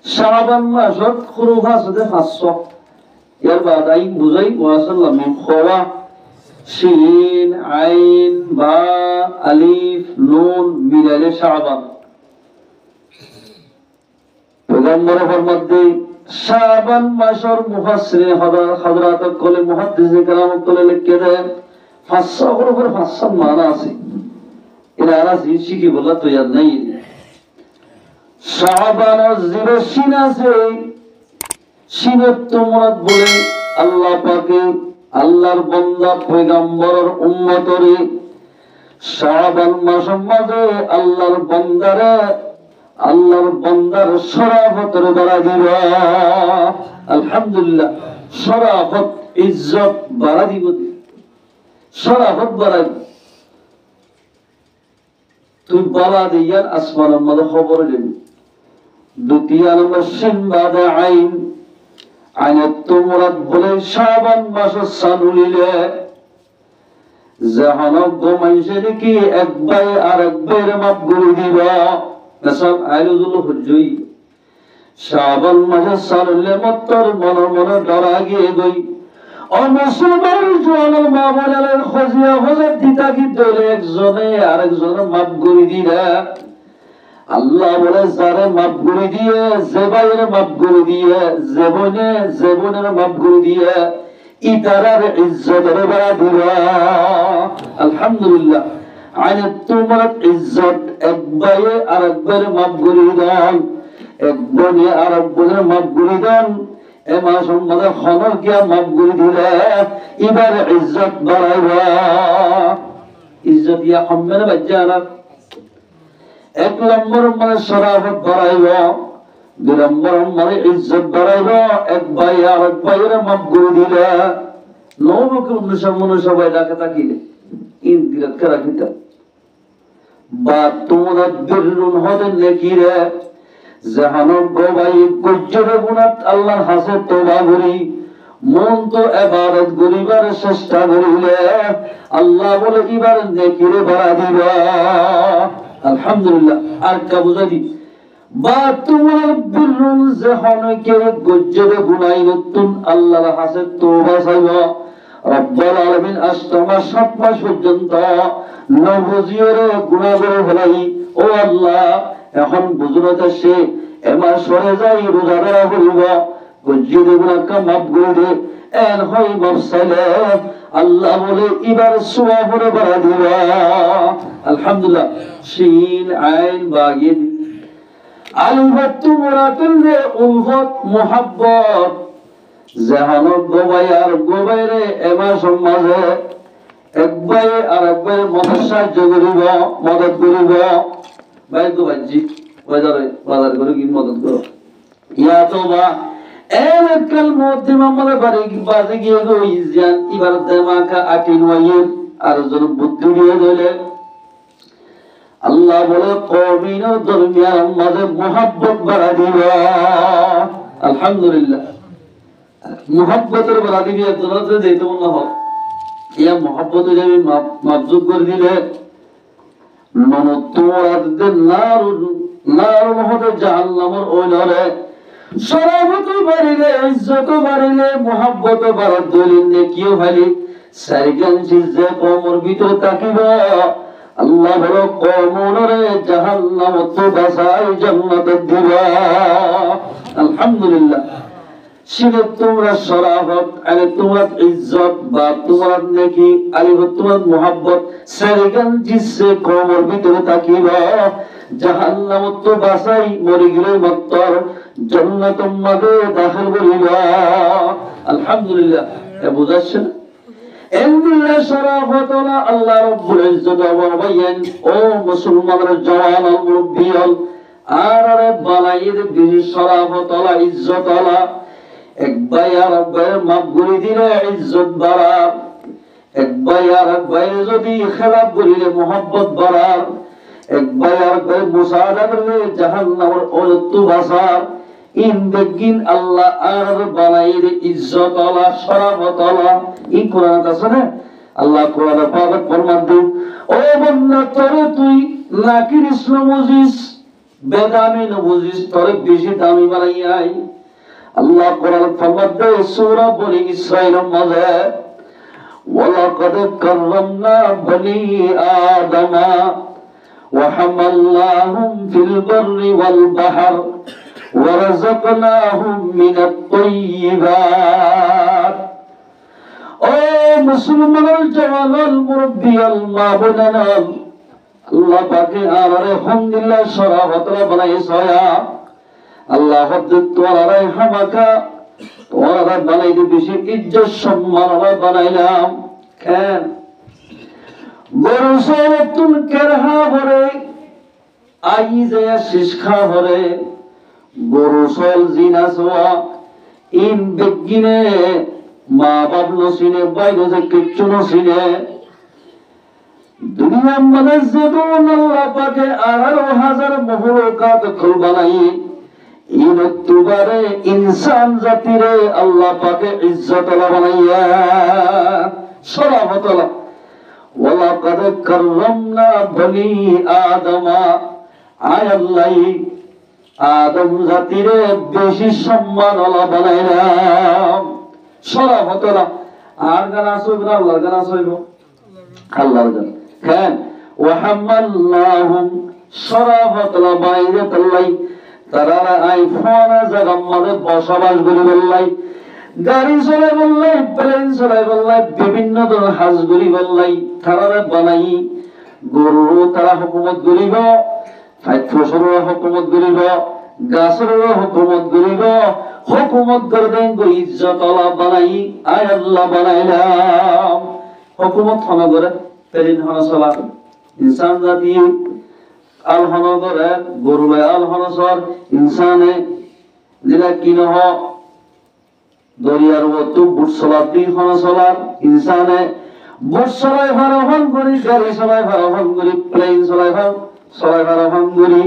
শাবান মাসত হুরুফ আছে 500 এর বাদ আইন বুঝাই ওয়াসাল্লাম মিম খাওয়া শিন আইন বা আলিফ নুন মিলাইলে শাবান পয়গম্বরের ফরমাতে শাবান মাসের মুফাসসিরিন হযরত কলে মুহাদ্দিসে কেরাম কলে লিখে দেন 500 হুরুফের 500 মানা আছে এরা আরাজি শিখি বলা তো ইয়াদ নাই শাবান জিরো শিন আছে শিনের তোমরাত বলে আল্লাহ পাকে আল্লাহর বান্দা পয়গম্বরের উম্মতরে শাবান মাসের মাঝে আল্লাহর বান্দার শরাফতের বাড়া দিবা আলহামদুলিল্লাহ শরাফত ইজ্জত বাড়া দিব শরাফত বাড়া তুই বালা দিয়ার আসমানের মধ্যে খবর দিবি দ্বিতীয় নম্বর শিন বাদে আইন আইনের তোমরাত বলে শাবান মাসের সানুলিলে জাহানব গোমাইশের কি এক ভাই আর এক ভাইয়ের মাপ করে দিবা সব আইলুল হুজুই শাবান মাসের সানুলিলে মত্তর মনে মনে ডরা গিয়ে গই ও মুসলমান জওয়ান মা বোনেদের খোঁজিয়া খোঁজা দিতা কি দলে একজনে আরেকজনের মাপ করে দিরা আল্লাহ বলে যারে মাপ করে দিয়ে যে ভাইয়ের মাপ করে দিয়ে জীবনের মাপ করে দিয়ে ইতারার ইজ্জতের বাড়া দিবা আলহামদুলিল্লাহ আইনে তোমার ইজ্জত এক ভাইয়ে আর এক ভাইয়ের মাপ করে দেন এক বোনে আর এক বোনের মাপ করে দেন এ মাসের মধ্যে খনর গিয়া মাপ করে দিলে এবার ইজ্জত বাড়াইবা ইজ্জত ইয়া কমবে বাচ্চা না এক নম্বর মানে শরাফত বাড়াইব দুই নম্বর মানে ইজ্জত বাড়াইব এক ভাই আর এক ভাইয়ের মাপ করে দিলে নবকে মনুষ্য ভাই ডাকে তাকিলে ইন দিলত করা কিতা বা তোমরা বিরুন হতে নেকিরে জাহানব গোবাই গজ্জরে গুনাত আল্লাহর হাসে তোবা করি মন তো ইবাদত করিবার চেষ্টা করিলে আল্লাহ বলে এবার নেকিরে বাড়া দিবা আলহামদুলিল্লাহ আর কা বুঝাই বা তোমার বিরুন জাহানকে গজ্জরে গুনাই নতুন আল্লাহর হাসে তোবা চাইবা রব্বুল আলামিন আষ্টমা 7 মাস পর্যন্ত নবজিয়রে গুনাহ করে ফেলাই ও আল্লাহ এখন বুঝুনতে সে এমার সরে যাই রোজা ধরা করিব গজ্জরে গুনাহকে মাফ করে দে এন হই মাফ চাইলে আল্লাহ বলে এবার সওয়াবের বাড়া দিবা আলহামদুলিল্লাহ শিন আইন বাগিন আলফত তুমরাতুল উলফত মুহাব্বত জাহানব গোবাই আর গোবাইরে এমার সমাজে এক ভাই আর এক ভাই মদত সাহায্য করিব মদত করিব ভাই তো বাজি বাজার করে কি মদত করো ইয়া তো বা এককাল মধ্যে মামলা বাড়ি বাজে গিয়ে গই জান এবার দেমাকা আটি নয় আর জন বুদ্ধি দিয়ে দিলে আল্লাহ বলে কওমিনের দরমিয়ান মাঝে মুহাব্বত বাড়া দিবা আলহামদুলিল্লাহ মুহাব্বতের বাড়া দিবি তোমরা যেতে মনে হয় ইয়া মুহাব্বত যদি মাবজুব করে দিলে ননতুরাদের নারুন হতে জাহান্নামের ওইলরে শরাবত বাড়িলে ইজ্জত বাড়িলে মুহাব্বত বাড়ার দলিল নেকিও ভালি সারিগান যে কমর ভিতর তাকিব আল্লাহ বলো কমরে জাহান্নাম তো বাসাই জান্নাতে দিবা আলহামদুলিল্লাহ শিবে তোমরা শরাফত আলে তোমরা ইজ্জত বা তোমরা নেকি আলে তোমরা মুহাব্বত সারিগান জিসে কমর ভিতরে তাকিবা জাহান্নাম তো বাসাই মরি গেলে মত্তর জান্নাতুম মাদে দাখিল করিবা আলহামদুলিল্লাহ এ বুঝাচ্ছেন এন্দিল্লা শরাফত আল্লাহ রাব্বুল ইজ্জত ওয়া বায়ান ও মুসলমানরা জওয়ান ও মুরব্বিয়াল আর বালাইয়ের বেশি শরাফত ইজ্জত এক ভাই আর এক ভাইয়ের মাপ করে দিলে ইজ্জত বাড়া এক ভাই আর এক ভাইয়ের যদি খেলাপ করিলে মুহাব্বত বাড়া এক ভাই আর এক ভাইয়ের মুসাআদা করলে জাহান্নামের ওলত্তু বাসার ইন বেগিন আল্লাহ আর বানাইর ইজ্জত আলা শরাফত আলা এই কোরআন আছে না আল্লাহ কোরআনে পাক ফরমান দেন ও বান্দা তোরে তুই নাকির ইসলাম মুজিস বেদামি নবুজি স্তরে বেশি দামি বানাইয়াই আল্লাহ কোরআন ফরমাতে সূরা বনি ইসরাঈলের মধ্যে ওয়ালাকাদ কাররামনা বনি আদমা ওয়া হামালনাহুম ফিল বাররি ওয়াল বাহর ওয়া রাযাকনাহুম মিনাত তাইয়্যিবাত। ও মুসলমানের জওয়ানুল মুরব্বিয়াল মা বোনেরা, আল্লাহ পাকে আমারে আলহামদুলিল্লাহ শরাফতলা বানাইছয়া। আল্লাহ হযরত তোরারে হামাকা তোরা বানাইতে বেশি ইজ্জত সম্মান বানাইলাম। কেন গরু সরতুল কেরহা ভরে আই যায় শিশখা ভরে গরু সল জিনা সোয়া ইন বেগিনে মা বাপ নসিনে বাইরে যে কিচ্ছু নসিনে দুনিয়ার মধ্যে যেমন আল্লাহ পাকে 18,000 মখলুকাত খুল বানাই ইন তুবারে ইনসান জাতিরে আল্লাহ পাকে ইজ্জতলা বানাইয়া শরাফতলা। ওয়ালাকাদ কাররামনা বনি আদমা, আয় আল্লাহ আদম জাতিরে বেশি সম্মানওয়ালা বানাইলাম শরাফতলা। আর গান আসইব না আল্লাহর গান আসইব আল্লাহর গান। কেন ওয়া হামালনাহুম শরাফতলা বাইরাতাল্লাহ তারা আইফোন জায়গার মধ্যে বসবাস করি বললাই, গাড়ি চলাই বললাই, প্লেন চলাই বললাই, বিভিন্ন ধরনের হাজগুলি বললাই তারা বানাই গরু তারা হুকুমত করিব, ফসলের হুকুমত করিব, গাছের হুকুমত করিব, হুকুমত করবেন ইজ্জত আল্লাহ বানাই আয় আল্লাহ বানাইলাম। হুকুমত হন করে প্লেন হন চলা ইনসান জাতি আল হন করে গরু আল হন সর ইনসানে যেটা কি নহ দরিয়ার মতো বুট চলাতেই হন চলার ইনসানে বুট চলাই ভারহন করি, গাড়ি চলাই ভারহন করি, প্লেন চলাই ভারহন করি।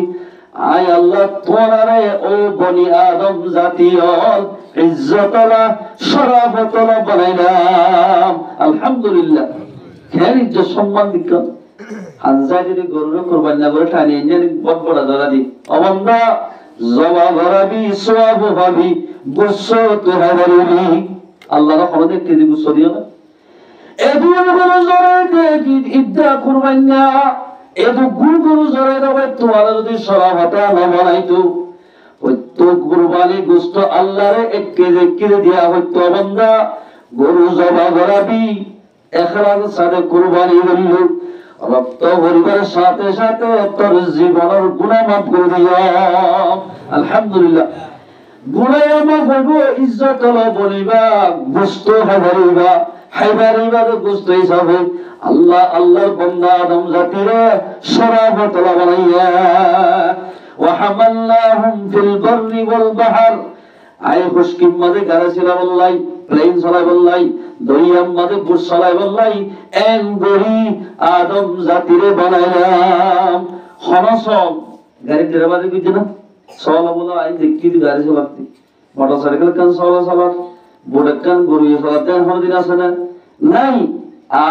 আয় আল্লাহ তোরারে ও বনি আদম জাতীয় ইজ্জতলা শরাফতলা বানাইলাম আলহামদুলিল্লাহ। খেয়াল ইজ্জত সম্মান দিক হানজা যদি গরুর কুরবানি না করে টানি এনে বড় বড় ধরা দি অবন্দা জবা ধরাবি সওয়াব ভাবি গুসো তুহাবি আল্লাহর কোন দেখতে দি গুসো দিও না। এদু গরু জরে দেখি ইদ্দা কুরবানি না এদু গরু জরে দেবে তোমার যদি শরাফতা না বানাইতো হয়তো কুরবানি গোশত আল্লাহরে এক কেজি দেয়া হইতো। অবন্দা গরু জবা ধরাবি এখলাস সাথে কুরবানি করলো রক্ত পরিবারের সাথে সাথে তোর জীবনের গুনাহ মাফ করে দিও আলহামদুলিল্লাহ। গুনাহ মাফ হইব, ইজ্জত হলো বলিবা, গোশত হাজারিবা হাইবারিবা গোশত হিসাবে আল্লাহ আল্লাহর বান্দা আদম জাতিরে শরাফতলা বানাইয়া। ওয়া হামালনাহুম ফিল বাররি ওয়াল বাহর, আয় খুশকির মধ্যে গাড়ি চালা বললাই, প্লেন চলাই বললাই, দরিয়ার মধ্যে বুট চলাই বললাই, এন গরি আদম জাতিরে বানাইলাম। হনসব গাড়ি ড্রাইভারে কইছে না চলা বলা আই দেখি গাড়ি চলাতে মোটরসাইকেল কান চলা বুট কান গরু চলাতে হরদিন আছে না নাই।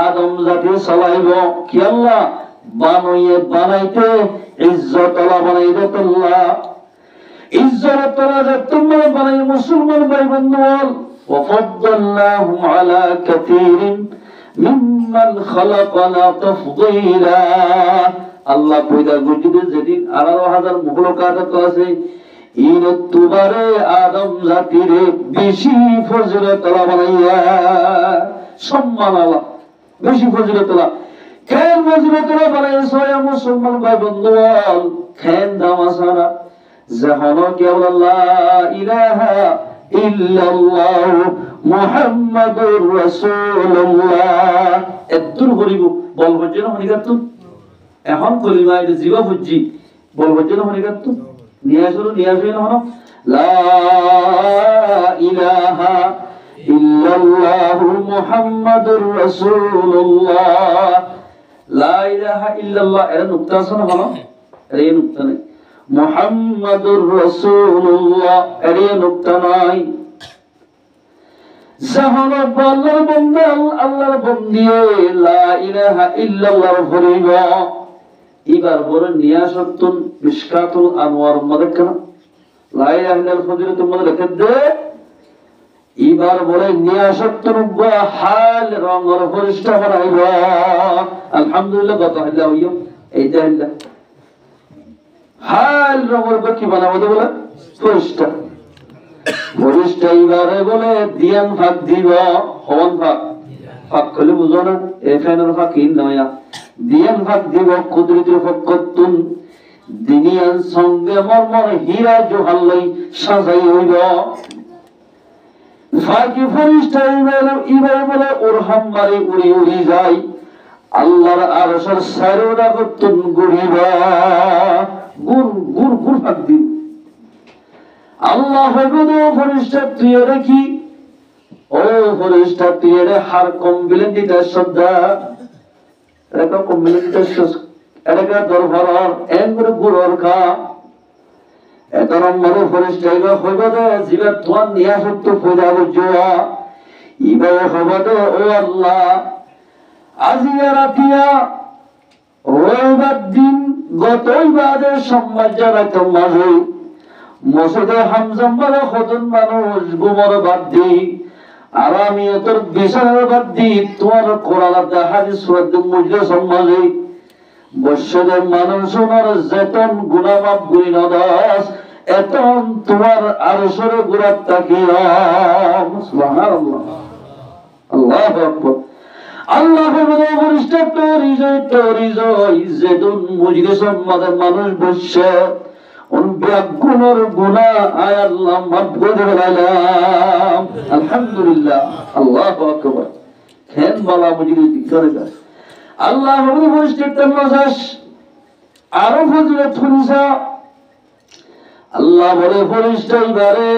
আদম জাতি চলাইব কি আল্লাহ বানাইয়ে বানাইতে ইজ্জত আল্লাহ বানাইবে আল্লাহ ইজ্জত তোরা যে তোমরা বানাই মুসলমান ভাই বন্ধুগণ। وفضلناهم على كثير ممن خلقنا تفضيلا। আল্লাহ পয়দা গজিতে যেদিন 18,000 মখলুকাত আছে ইন তুবারে আদম জাতিরে বেশি ফজিলত বানাইয়া সম্মান আল্লাহ বেশি ফজিলত কেন ফজিলত বানাইছে মুসলমান ভাই বন্ধুগণ। কেন দামাসারা জাহানো কেবল লা ইলাহা ইল্লাল্লাহ মুহাম্মাদুর রাসূলুল্লাহ এদুর করিব বলবো যেন হনিগাত এখন কলিমা এটা জীবা বুঝি বলবো যেন হনিগাত নিয়ে আসলো না লা ইলাহা ইল্লাল্লাহ মুহাম্মাদুর রাসূলুল্লাহ। লা ইলাহা ইল্লাল্লাহ এর নুকতা আছে না হলো এই নুকতা নেই। মুহাম্মাদুর রাসূলুল্লাহ এর নুকতা নাই। জাহান আল্লাহর বান্দা আল্লাহর বন্দি লা ইলাহা ইল্লাল্লাহ ফরিবা এবার বলে নিয়াসতুন মিশকাতুল আনওয়ার মধ্যে কেন লা ইলাহা ইল্লাল ফজিলাতুল মধ্যে রেখে দে। এবার বলে নিয়াসতুন হাল রঙের ফরিস্তা বানাইব। আলহামদুলিল্লাহ কত হইলা হইও এইটা হইলা হাল রঙের কি বানাবো বলে ফরিস্তা। ফরিস্তা এবারে বলে দিয়ান ভাগ দিব হওয়ান ভাগ ভাগ করলে বুঝো না এখানের ভাগ কি নয়া দিয়ান ভাগ দিব কুদরতের ফকতুন দিনিয়ান সঙ্গে মরমর হীরা জোহাল্লাই সাজাই হইব। ফাঁকি ফরিস্তা এবারে বলে ওর হাম্বারে উড়ি উড়ি যায় আল্লাহর আরশের সাইরোডা করতুন গুড়িবা গুর গুর গুর ভাগ দিব। আল্লাহ হইবো ফরিস্তা তুই দেখি ও ফরিস্তা তুই এর হার কম্বিলে দিতে শ্রদ্ধা এটা কম্বিলে দিতে এটা দরবার এঙ্গুর গুরর খা এত নম্বর ফরিস্তা এবার হইব দে জীবে তোমার নিয়া সত্য পূজা বুঝুয়া ইবার হইব দে ও আল্লাহ আজিয়া রাতিয়া রবিবার দিন গতই বাদে সম্মান জানাইতো মাঝে মসজিদে হামজাম্বারে কতজন মানুষ গুমর বাদ দি আর আমি তোর বিছানার বাদ দি তোমার কোরআন হাদিস সুরাত মজলিস সমাজে বর্ষদের মানুষ ওনার যেতন গুনাহ মাফ করি না দাস এতন তোমার আরশের গুরাত তাকিয়াম সুবহানাল্লাহ আল্লাহু আকবার। আল্লাহ বরিষ্ঠ তোরিজয় যেতন মজলিস সমাজের মানুষ বসে গুণর গুণা আয় আল্লাহ মাফ করে দিলাম আলহামদুলিল্লাহ আল্লাহু আকবার। খেন বালা মুজিরি করে গেল আল্লাহ বলে বৈষ্ণব নজাস আরো ফজিলত শুনছা আল্লাহ বলে ফরিস্তা এবারে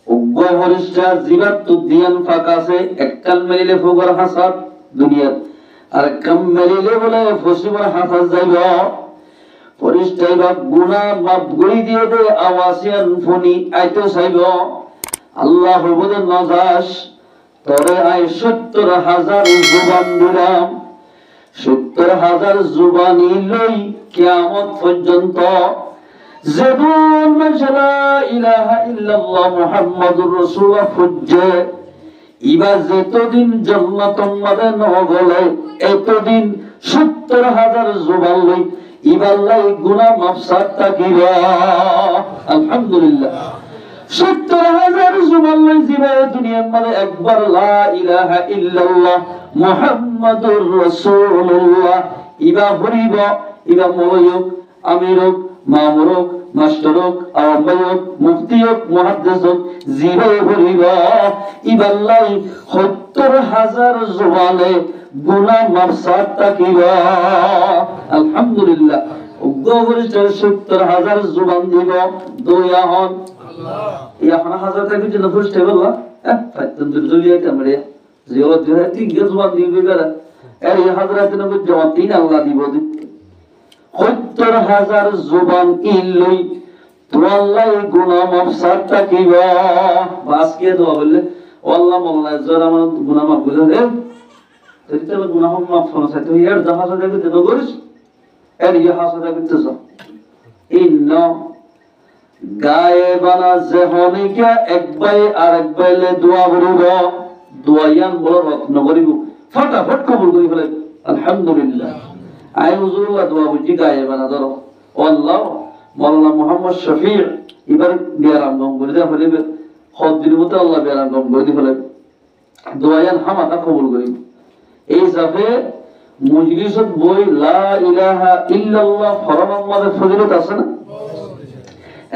উগ্র ফরিস্তা জীবাত তো দিয়ান ফাঁক আছে এককাল মেলিলে ফুগর হাসাদ দুনিয়ার আর কাম মেলিলে বলে ফসিবর হাসাদ যাইব। ফরিস্তা এবার গুণা মাফ করে দিয়ে দে আওয়াসিয়ান ফনি আইতে চাইব। আল্লাহ বলে নজাস তরে আয় ৭০,০০০ জুবান দিলাম ৭০,০০০ জুবানি লই কিয়ামত পর্যন্ত যেদিন লা ইলাহা ইল্লাল্লাহ মুহাম্মাদুর রাসূলুল্লাহ ফুজে ইবার যতদিন জান্নাতুল মাদে ন গলে এতদিন ৭০,০০০ জুবান লই ইবার লাই গুনাহ মাফ সাত তাকিবা আলহামদুলিল্লাহ। ৭০,০০০ জুবান লই জিবে দুনিয়ার মানে একবার লা ইলাহা ইল্লাল্লাহ মুহাম্মাদুর রাসূলুল্লাহ ইবা হরিব ইবা মলয়ক আমিরক মামুরক মাস্টারক আওয়ামবায়ক মুফতিয়ক মুহাদ্দিসক জিবে হরিব ইবাল্লাই ৭০,০০০ জুবানে গুনাহ মাফ সাত তাকিবা আলহামদুলিল্লাহ। উগ্রবরিষ্ঠের ৭০,০০০ জুবান দিব দয়া হন এখন ১০০০ টাকা জন্য ফুসতে বললা ফাইতুন দুলিয়া কামড়ে জিও দুই তিন জুবান দিবে বেরা এর ১০০০ টাকা জমা তিন আল্লাহ দিব ৭০,০০০ জুবান ইলই তোয়াল্লাই গুনাহ মাফ সাত তাকিবা বাস কে দোয়া বললে আল্লাহ মোল্লা যারা আমার গুনাহ মাফ করে দে তেতে গুনাহ মাফ ফনা সাথে এর ১০০০ টাকা দেব করিস এর ১০০০ টাকা দিতেছ ইন্না গায়ে বানা জেহনে কে একবাই আর একবাইলে দোয়া করিব দোয়ায়ান বড় রত্ন করিব ফটাফট কবুল করি ফেলে আলহামদুলিল্লাহ। আই হুজুরুল্লাহ দোয়া বুঝি গায়ে বানা ধরো আল্লাহ মাওলানা মুহাম্মদ শফিঈ এবার বিয়ারাম গম করে দেয়া ফেলে হদ দিন মতো আল্লাহ বিয়ারাম গম করে দি ফেলে দোয়ায়ান হামাতা কবুল করিব। এই সাফে মজলিসত বই লা ইলাহা ইল্লাল্লাহ ফরমান মাদের ফজিলত আছে না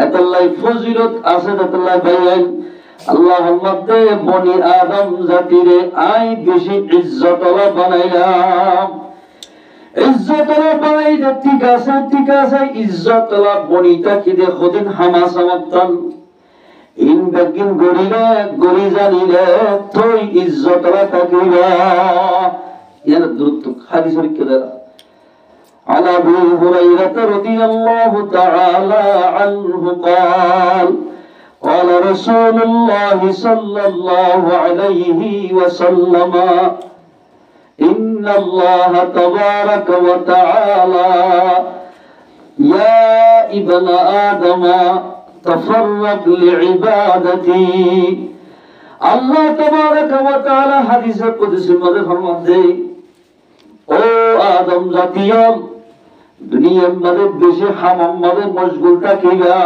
এতাল্লাই ফজিলত আছে এতাল্লাই ভাই আল্লাহ মধ্যে বনি আদম জাতিরে আই বেশি ইজ্জতওয়ালা বানাইলাম ইজ্জতওয়ালা বানাইতে ঠিক আছে ইজ্জতওয়ালা বনিতা কি দে খদিন হামাসামাতান ইন বেগিন গরিলে গরি জানিলে তুই ইজ্জতওয়ালা থাকিবা ইয়ার দ্রুত হাদিস লিখে দেয়া عن أبي هريرة رضي الله تعالى عنه قال قال رسول الله صلى الله عليه وسلم ইন্নাল্লাহা তাবারাকা ওয়া তাআলা ইয়া ইবনা আদমা তাফাররাক লিইবাদাতি। আল্লাহ তাবারাকা ওয়া তাআলা হাদিসে কুদসির মধ্যে ফরমান দেয়, ও আদম জাতীয়, দুনিয়ার মধ্যে বেশি হামাম মধ্যে মশগুল থাকিবা,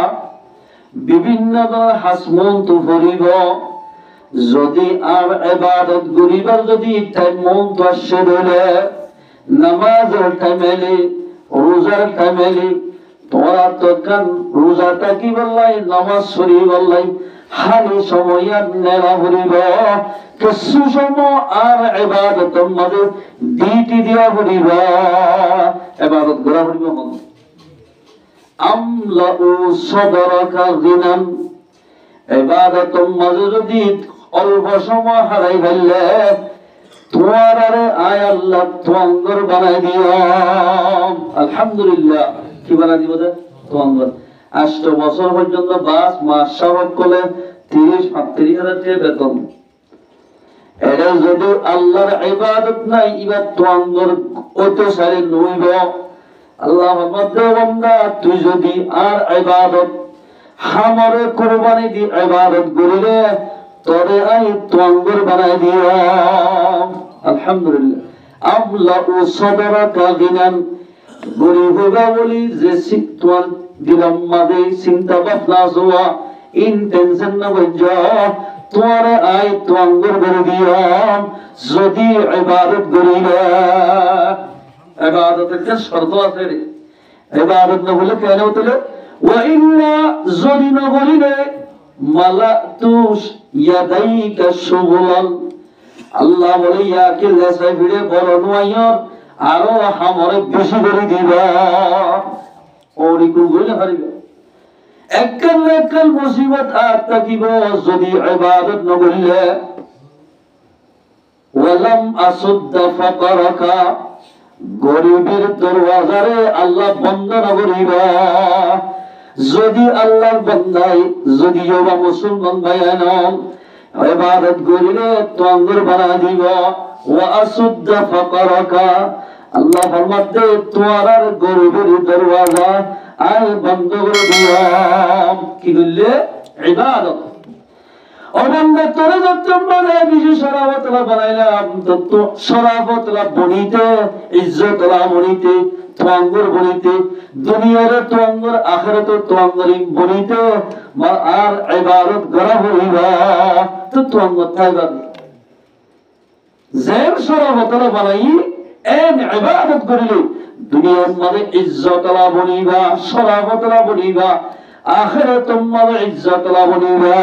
বিভিন্ন ধরনের হাসমন তো করিব, যদি আর ইবাদত করিবার যদি টাইম মন তো আসে বলে নামাজের টাইমেলি রোজার টাইমেলি তোরা তখন রোজা থাকি বললাই নামাজ সরি বললাই হানি সময় নেলা করিব, কিছু সময় আর ইবাদতের মধ্যে ডিটি দিয়া করিব, ইবাদত করা করিব। আমলাউ সদরকা গিনান, ইবাদতের মধ্যে যদি অল্প সময় হারাই ফেললে তোমার আরে আয় আল্লাহ তোয়াঙ্গর বানাই দিও। আলহামদুলিল্লাহ, কি বানাই দিব? তোয়াঙ্গর। 8 বছর পর্যন্ত বাস মাস সবক করলে 30-35 টাকা বেতন। এটা যদি আল্লাহর ইবাদত নাই, এবার তোয়াঙ্গর অত সারে নইব। আল্লাহ বান্দা, তুই যদি আর ইবাদত হামরে কুরবানি দি ইবাদত করিলে তোরে আই তোয়াঙ্গর বানাই দিও। আলহামদুলিল্লাহ। আমলাউ সদরকা গিনান, গরিব হইবা বলি যে তোমার দিলাম মাঝে চিন্তা ভাবনা জোয়া ইনটেনশন না বঞ্জ তোমার আই তোয়াঙ্গর করে দিও যদি ইবাদত করিলে। ইবাদতের একটা শর্ত আছে রে, ইবাদত না হলে কেন হতলে ওয়া ইন্না যদি না করিলে মালাতুস ইয়াদাইকা শুগুলান, আল্লাহ বলে ইয়াকে লেসা ভিড়ে বড় নয়র আরো হামরে বেশি করে দিবা। ওরি কো বলে হারিবা এককাল মুসিবত আর তাকিব যদি ইবাদত না করিলে। ওয়ালাম আসুদ্দা ফাকারাকা, গরিবের দরওয়াজারে আল্লাহ বন্ধ না করিবা। যদি আল্লাহর বান্দাই যদি ওবা মুসলমান ভাইয়ান ইবাদত করিলে তোয়াঙ্গর বানা দিব। ওয়া আসুদ্দা ফাকারাকা, আল্লাহ ফরমাতে তোমার গরিবের দরওয়াজা আই বন্ধ করে দিও। কি বললে? ইবাদত। ও বান্দা, তোরে যত মানে বিশেষ শরাফতলা বানাইলাম, তত শরাফতলা বনিতে ইজ্জতলা বনিতে তোয়াঙ্গর বনিতে দুনিয়ার তোয়াঙ্গর আখিরাত তোয়াঙ্গর বনিতে আর ইবাদত করা হইবা তো তোয়াঙ্গর থাকবা। যে শরাফতলা বানাই এন ইবাদত করিলে দুনিয়ার মানে ইজ্জতলা বনিবা, শরাফতলা বনিবা, আখিরাত মানে ইজ্জতলা বনিবা।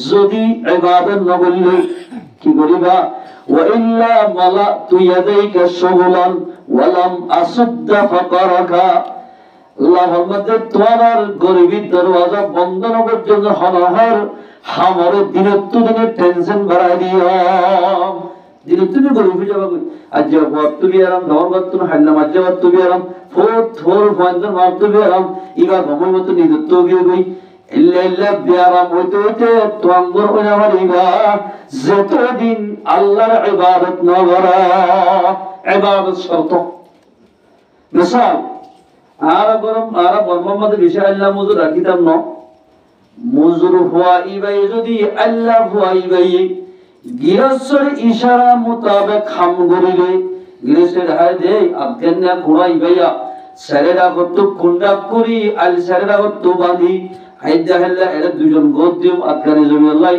যদি ইবাদত না করিলে কি করিবা? ওয়া ইল্লা মালাতু ইয়াদাইকা শুগুলান ওয়া লাম আসুদ্দা ফাকারাকা, আল্লাহ ফরমাতে তোমার গরিবের দরওয়াজা বন্ধ না পর্যন্ত হনহর হামরে দিনের টেনশন বাড়াই দিও। দিনের তুমি গরিব হয়ে যাবা। আজ ওয়াক্ত বিয়ারাম ধর ওয়াক্ত হাল্লা মাজ্জা ওয়াক্ত বিয়ারাম ফোর ফাইন্দার ওয়াক্ত বিয়ারাম ইবা ঘমর মত নিদত্ত গিয়ে গই ইল্লা বিয়ারাম হইতে হইতে তোয়াঙ্গর হইনা মারিবা। যতদিন আল্লাহর ইবাদত না করা, ইবাদত শর্ত। মিসাল আর গরম আর বর্মার মধ্যে বিষয় আল্লাহ মজুর রাখিতাম ন, মজুর হওয়া ইবাই যদি আল্লাহ হওয়া ইবাই গৃহস্থের ইশারা মোতাবেক খাম করিলে গৃহস্থের হায় দে আফগান না ঘোড়া ইবাইয়া সারেরা কত কুন্ডাক করি আল সারেরা কত বাঁধি হাইদা হেল্লা এরা দুজন গোদ দিও আফগানে জমি আল্লাহ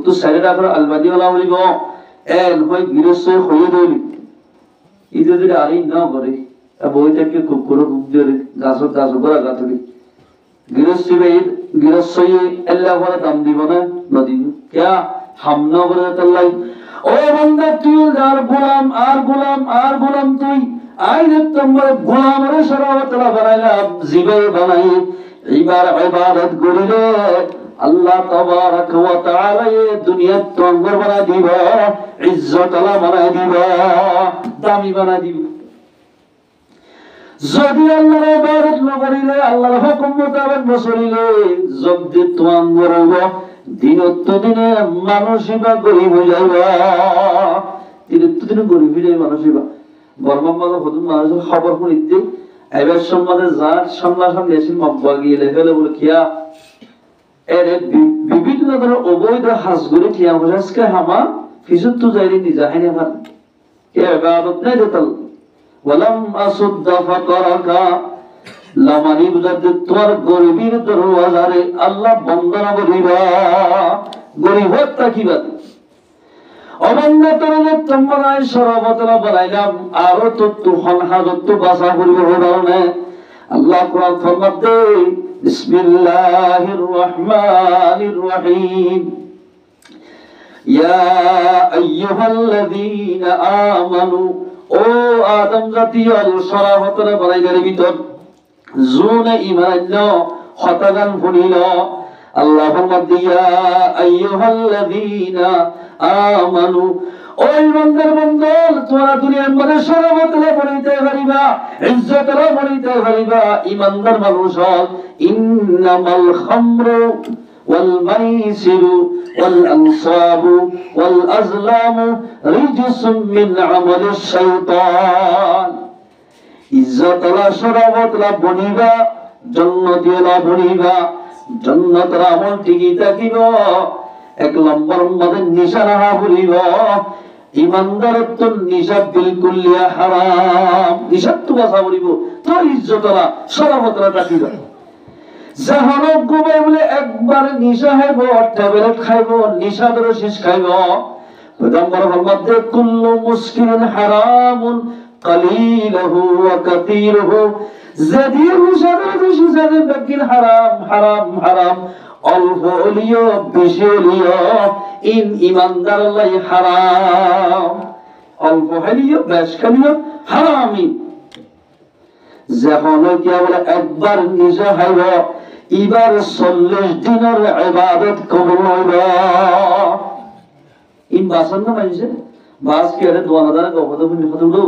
তো সারেরা করে আলবাদি ওলা বলিব এন হয় গৃহস্থ হয়ে দইলি ইদে যদি আরই না করে বইটাকে খুব করে খুব জোরে গাছ করা গাছরি গৃহস্থী ভাই গৃহস্থী আল্লাহ বলে দাম দিব না নদী ক্যা হাম না বলে আল্লাহ। ও বান্দা, তুই আর গোলাম আর গোলাম আর গোলাম, তুই আইনে তোমার গোলামের শরাফতলা বানাইলাম জিবে বানাই এইবার ইবাদত করিলে আল্লাহ তাবারাক ওয়া তাআলা দুনিয়াত তোয়াঙ্গর বানাই দিব, ইজ্জতলা বানাই দিব, দামি বানাই দিব। যদি আল্লাহর ইবাদত না করিলে আল্লাহর হুকুম মোতাবেক না চলিলে যদি তোয়াঙ্গর হইব দিনে মানুষ বা গরিব হয়ে যাইবা। দিন গরিবই মানুষই বা বর্মা হতুন মানুষের খবর শুনিতে এবার সম্মানে যার সামনাসামনি এসে মব্বা গিয়ে লেভেলে বলে কিয়া এর বিভিন্ন ধরনের অবৈধ হাসগুলি টিয়া বসাসকে হামা ফিসুত তো যাইনি নিজা হাইনি হার কে ইবাদত নাই দেতাল ওয়ালাম আসুদ্দা ফাতারাকা লামানি বুঝাতে তোমার গরিবের দরওয়াজারে আল্লাহ বন্দনা করিবা গরিবত তাকিবা অবন্য তরলে তোমরাই সরবতলা বানাইলাম আরো তো তুহন হাজত তো বাসা করিব কারণে আল্লাহ কোরআন ফরমাতে বিসমিল্লাহির রহমানির রহিম ইয়া আইয়ুহাল্লাযীনা আমানু ও আদম জাতীয় সরবতলা বানাইলার ভিতর জুনে ঈমান হতাগান ফুনিল আল্লাহ ফরমাতে ইয়া আইয়ুহাল্লাযীনা আমানু ওই বান্দার বান্দাল তোমরা দুনিয়ার মধ্যে সর্বতলে পড়িতে পারিবা ইজ্জতলে পড়িতে পারিবা ঈমানদার মানুষ হল ইন্নামাল খামরু ওয়াল মাইসিরু ওয়াল আনসাবু ওয়াল আজলামু রিজসুম মিন আমালিশ শাইতান ইজ্জতলা সর্বতলা বনিবা জান্নাতিলা বনিবা জান্নাতের আমল ঠিকই থাকিব এক নম্বর মধ্যে নিশা না ভুলিব ইমানদারত্ব নিশা বিলকুল হারাম নিশা তো বাসা ভুলিব তো ইজ্জতলা সরবতলা থাকিব জাহানক গোবে বলে একবার নিশা খাইব ট্যাবলেট খাইব নিশা ধরে শেষ খাইব পয়গম্বর ফরমাতে কুল্লু মুসকিরিন হারামুন কালিলুহু ওয়া কাসীরুহু যদি নিশা ধরে শেষ খাইবে বাকিল হারাম হারাম হারাম অল্প হলিও বেশি হলিও ইমানদার লাই হারাম অল্প হলিও বেশ খালিও হারামি যখন কি বলে একবার নিশা খাইব এবার 40 দিনের ইবাদত কবুল হইব ইন বাসন না মাইছে বাস কি আরে দোয়া দানা কবদ বুনি খতম দো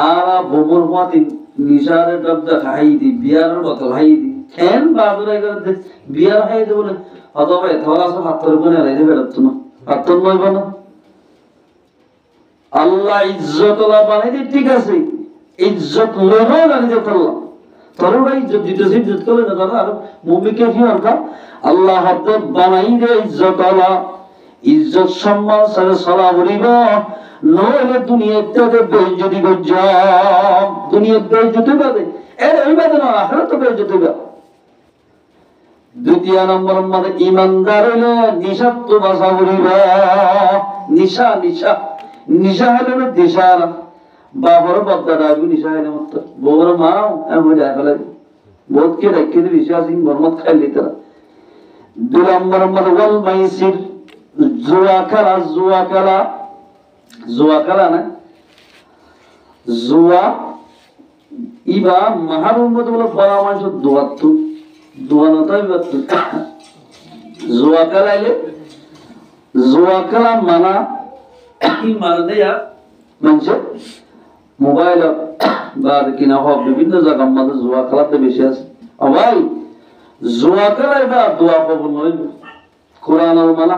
আর বমর মাতি নিশারে দবদা খাই দি বিয়ারের বোতল খাই দি কেন বাদুরাই করে বিয়ার খাই দি বলে অথবা এতলা সব হাতর কোনে রাইতে বেরত না হাতর নইব না আল্লাহ ইজ্জতলা বানাই দি ঠিক আছে ইজ্জত লইলো জানি যে আল্লাহ তোর ভাই ইজ্জত দিতেছে ইজ্জত করলে না দাদা আর মুমিকে কি অর্থ আল্লাহ হাতে বানাই দে ইজ্জতলা ইজ্জত সম্মান সাথে সালা বলিব নইলে দুনিয়াতে বেইজ্জতি করছ দুনিয়াতে বেইজ্জতি হবে এর ইবাদত না আখিরাতে বেইজ্জতি হবে দ্বিতীয় নম্বর মানে ইমানদার হলে নিশাত বাসা বলিব নিশা নিশা নিশা হলে না দিশার বাবার বদ্দাটা নিশা হলে মত বউর মাও এমন দেখালে বহুত কে রাখি দি বিশ্বাসী বরমত খাইলি তারা দুই নম্বর মানে ওয়াল মাইসির জুয়া খেলা না জুয়া ইবা মাহারুর মধ্যে বলে বড় মানুষ দোয়াত্তু দোয়ানতাই বাত্তু জুয়া খেলাইলে জুয়া খেলা মানা কি মার দেয়া মানুষ মোবাইল বা কিনা হোক বিভিন্ন জায়গার মধ্যে জুয়া খেলাতে বেশি আছে ভাই জুয়া খেলাই বা দোয়া কবুল হইবে কোরআনের মানা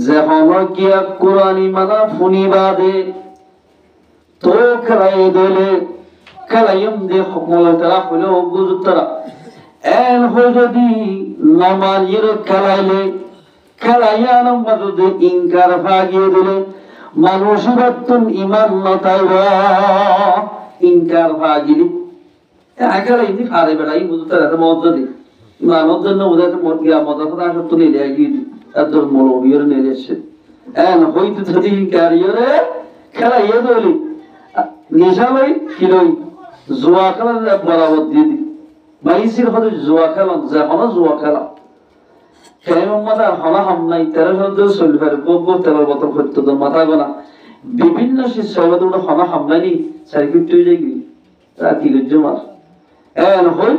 যখন কিয়া কোরআনি মানা ফুনিবা দে তো খেলাই দিলে খেলাইম দে হুকুম তারা হইলে গুজুত তারা এন হই যদি নামাজের খেলাইলে খেলাইয়া নম্বর যদি ইনকার ভাগিয়ে দিলে মানুষের তুন ইমান নতাইবা ইনকার ভাগিলি একালে ইনি ফারে বেড়াই বুঝতে তারা মত দি মানব জন্য ওদের মত গিয়া মত কথা সব তুলে লাগি এদর মৌলবীর নেলেছে এন হইতে যদি ইনকারিয়রে খেলাইয়া দিলি নিশালই কিলই জুয়া খেলার বরাবর দিয়ে দি মাইসির হতে জুয়া খেলা যখন জুয়া খেলা বিভিন্ন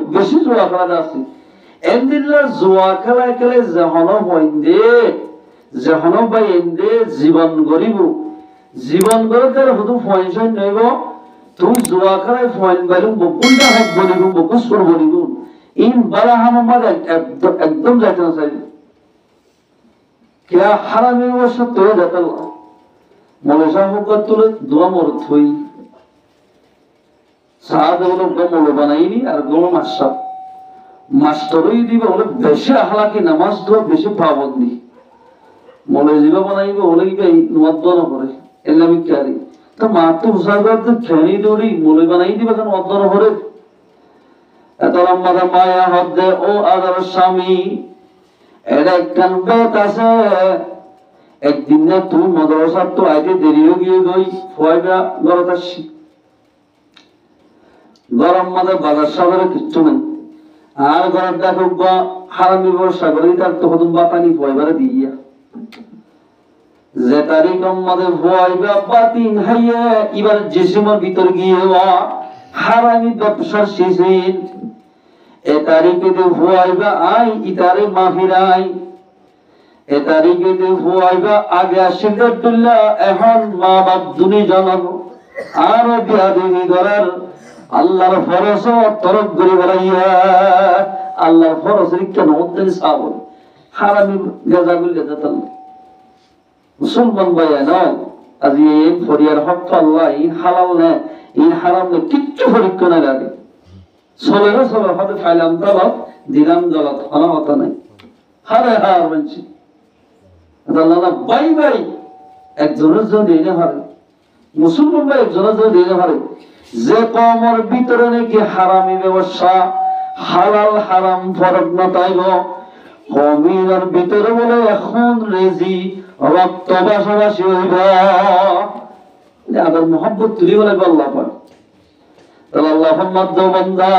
বেশি জোয়া খেলা আছে জোয়া খেলা খেলে যেহন ভাই এন্দে জীবন গরিব জীবন গড়ে তার শুধু পয়সা নইব তুই জোয়া খেলায় ফয়েন বাইলু বকুলটা হাত বলিব বকুসর বলিব ইন বালা হামামাদ একদম যাইতে না চাইবে क्या हरामी वो सब तो जाता মলেশা হুকার তুলে দোয়া মরত হই সাহাদ হলো মলো বানাইনি আর গোল মাস্টারই দিব হলে বেশি আহলাকি নামাজ দোয়া বেশি পাবন্দি মলে জীবা বানাইব হলে কি নোয়াদ দোয়া করে এলামি কারি তো মা তো হুসাইবার তো খেয়ে দৌড়ি মলে বানাই দিবে কেন অদ্দন করে এত লম্বা মায়া হদ্দে ও আদার স্বামী এটা একখান বেত আছে একদিন না তুই মাদ্রাসার তো আইতে দেরিও গিয়ে গই ফয়বা গরত আসছি গরম মাঝে বাজার সাগরে কিচ্ছু নেই আর ঘরের দেখো হারামি বর্ষা করে তার তো হতুম বাতানি ফয়বারে দিয়া যে তারিখ আমাদের ফয়বা বাতিন হাইয়া এবার জিসিমের ভিতর গিয়ে হারামি ব্যবসার শেষের এ তারিখে ফয়বা আই ইতারে মাহিরাই এ তারিখে ফুয়াইবা আগে আসিদুল্লাহ এখন মা বাপ দুনি জানাবো আর বিয়াদি করার আল্লাহর ফরজ তরক করে বলাইয়া আল্লাহর ফরজ কেন উদ্দিন সাবন হারামি গাজাগুল গাজাতাল মুসলমান ভাইয়া নাও আজ এই ফরিয়ার হক আল্লাহ এই হালাল না এই হারাম না কিচ্ছু পরীক্ষা না লাগে চলে হবে খাইলাম তলত দিলাম জলত অনাহত নাই হারে হার মানছি বাই বাই একজনের জন্য দিনে হারে মুসলমান ভাই একজনের জন্য দিনে হারে যে কমর ভিতরে নাকি হারামি ব্যবসা হালাল হারাম ফরক না তাইব কমিনার ভিতরে বলে এখন রেজি রক্ত বাসাবাসি হইব আবার মোহাম্মদ তুলি বলে আল্লাহ পাক তাহলে আল্লাহ মাদ্দ বান্দা